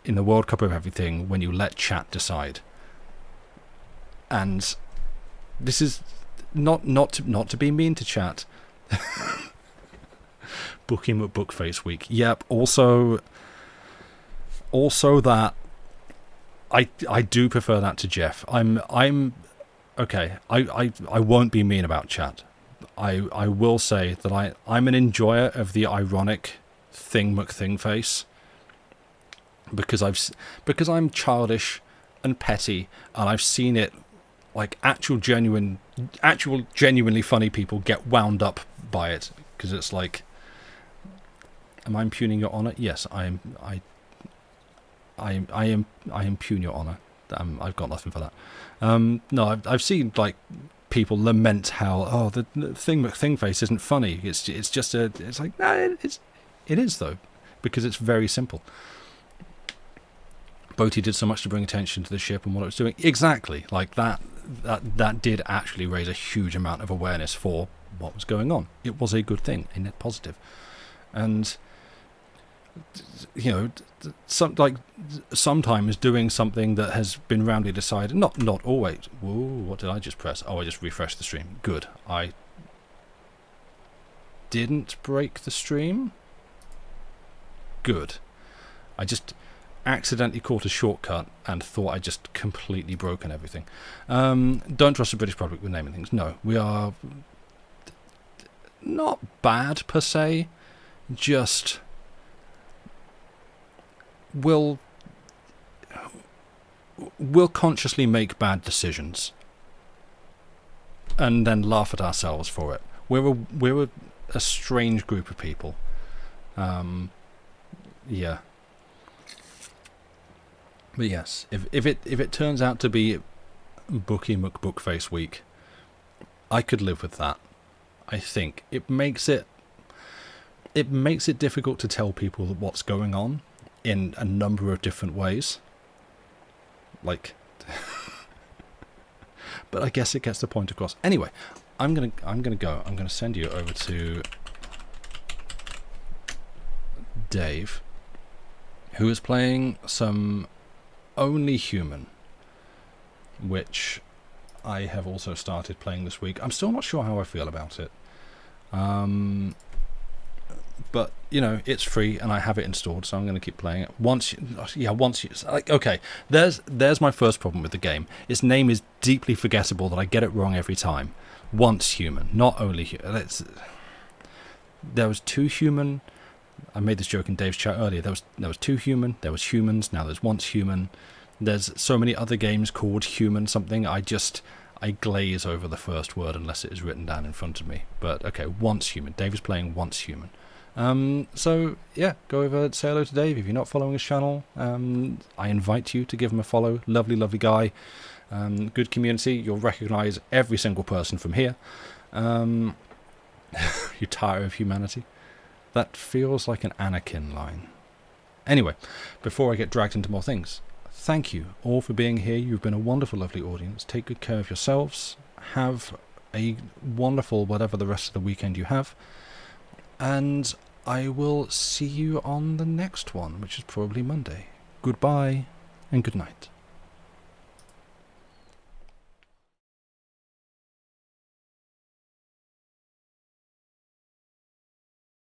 in the World Cup of everything when you let Chat decide. And this is not to be mean to Chat. Book him at Bookface Week. Yep. Also that I do prefer that to Jeff. I'm okay. I won't be mean about Chat. I will say that I'm an enjoyer of the ironic thing face, because I'm childish and petty, and I've seen it, like actual genuinely funny people get wound up by it, because it's like, am I impugning your honor? Yes, I impugn your honor. I've got nothing for that. No, I've seen like people lament how the thing face isn't funny. It's just it's like, nah, it is though, because it's very simple. Boaty did so much to bring attention to the ship and what it was doing. Exactly, like that did actually raise a huge amount of awareness for what was going on. It was a good thing, a net positive. And sometimes doing something that has been roundly decided, not always. Whoa, what did I just press? Oh, I just refreshed the stream. Good. I didn't break the stream. Good. I just accidentally caught a shortcut and thought I just completely broken everything. Don't trust the British public with naming things. No, we are not bad per se, just we'll consciously make bad decisions and then laugh at ourselves for it. We're a strange group of people. Yeah. But yes, if it turns out to be Bookie McBookface Week, I could live with that. I think it makes it difficult to tell people what's going on in a number of different ways. Like, but I guess it gets the point across. Anyway, I'm gonna go. I'm gonna send you over to Dave, who is playing some Only Human, which I have also started playing this week. I'm still not sure how I feel about it. But it's free and I have it installed, so I'm going to keep playing it. Once you like, okay, there's my first problem with the game. Its name is deeply forgettable that I get it wrong every time. Once Human, not Only Human. There was Two Human. I made this joke in Dave's chat earlier. There was Two Human, there was Humans, now there's Once Human. There's so many other games called Human something. I glaze over the first word unless it is written down in front of me. But okay, Once Human. Dave is playing Once Human. So yeah, go over, say hello to Dave. If you're not following his channel, I invite you to give him a follow. Lovely guy. Good community. You'll recognise every single person from here. You tire of humanity. That feels like an Anakin line. Anyway, before I get dragged into more things, thank you all for being here. You've been a wonderful, lovely audience. Take good care of yourselves. Have a wonderful whatever the rest of the weekend you have. And I will see you on the next one, which is probably Monday. Goodbye and good night.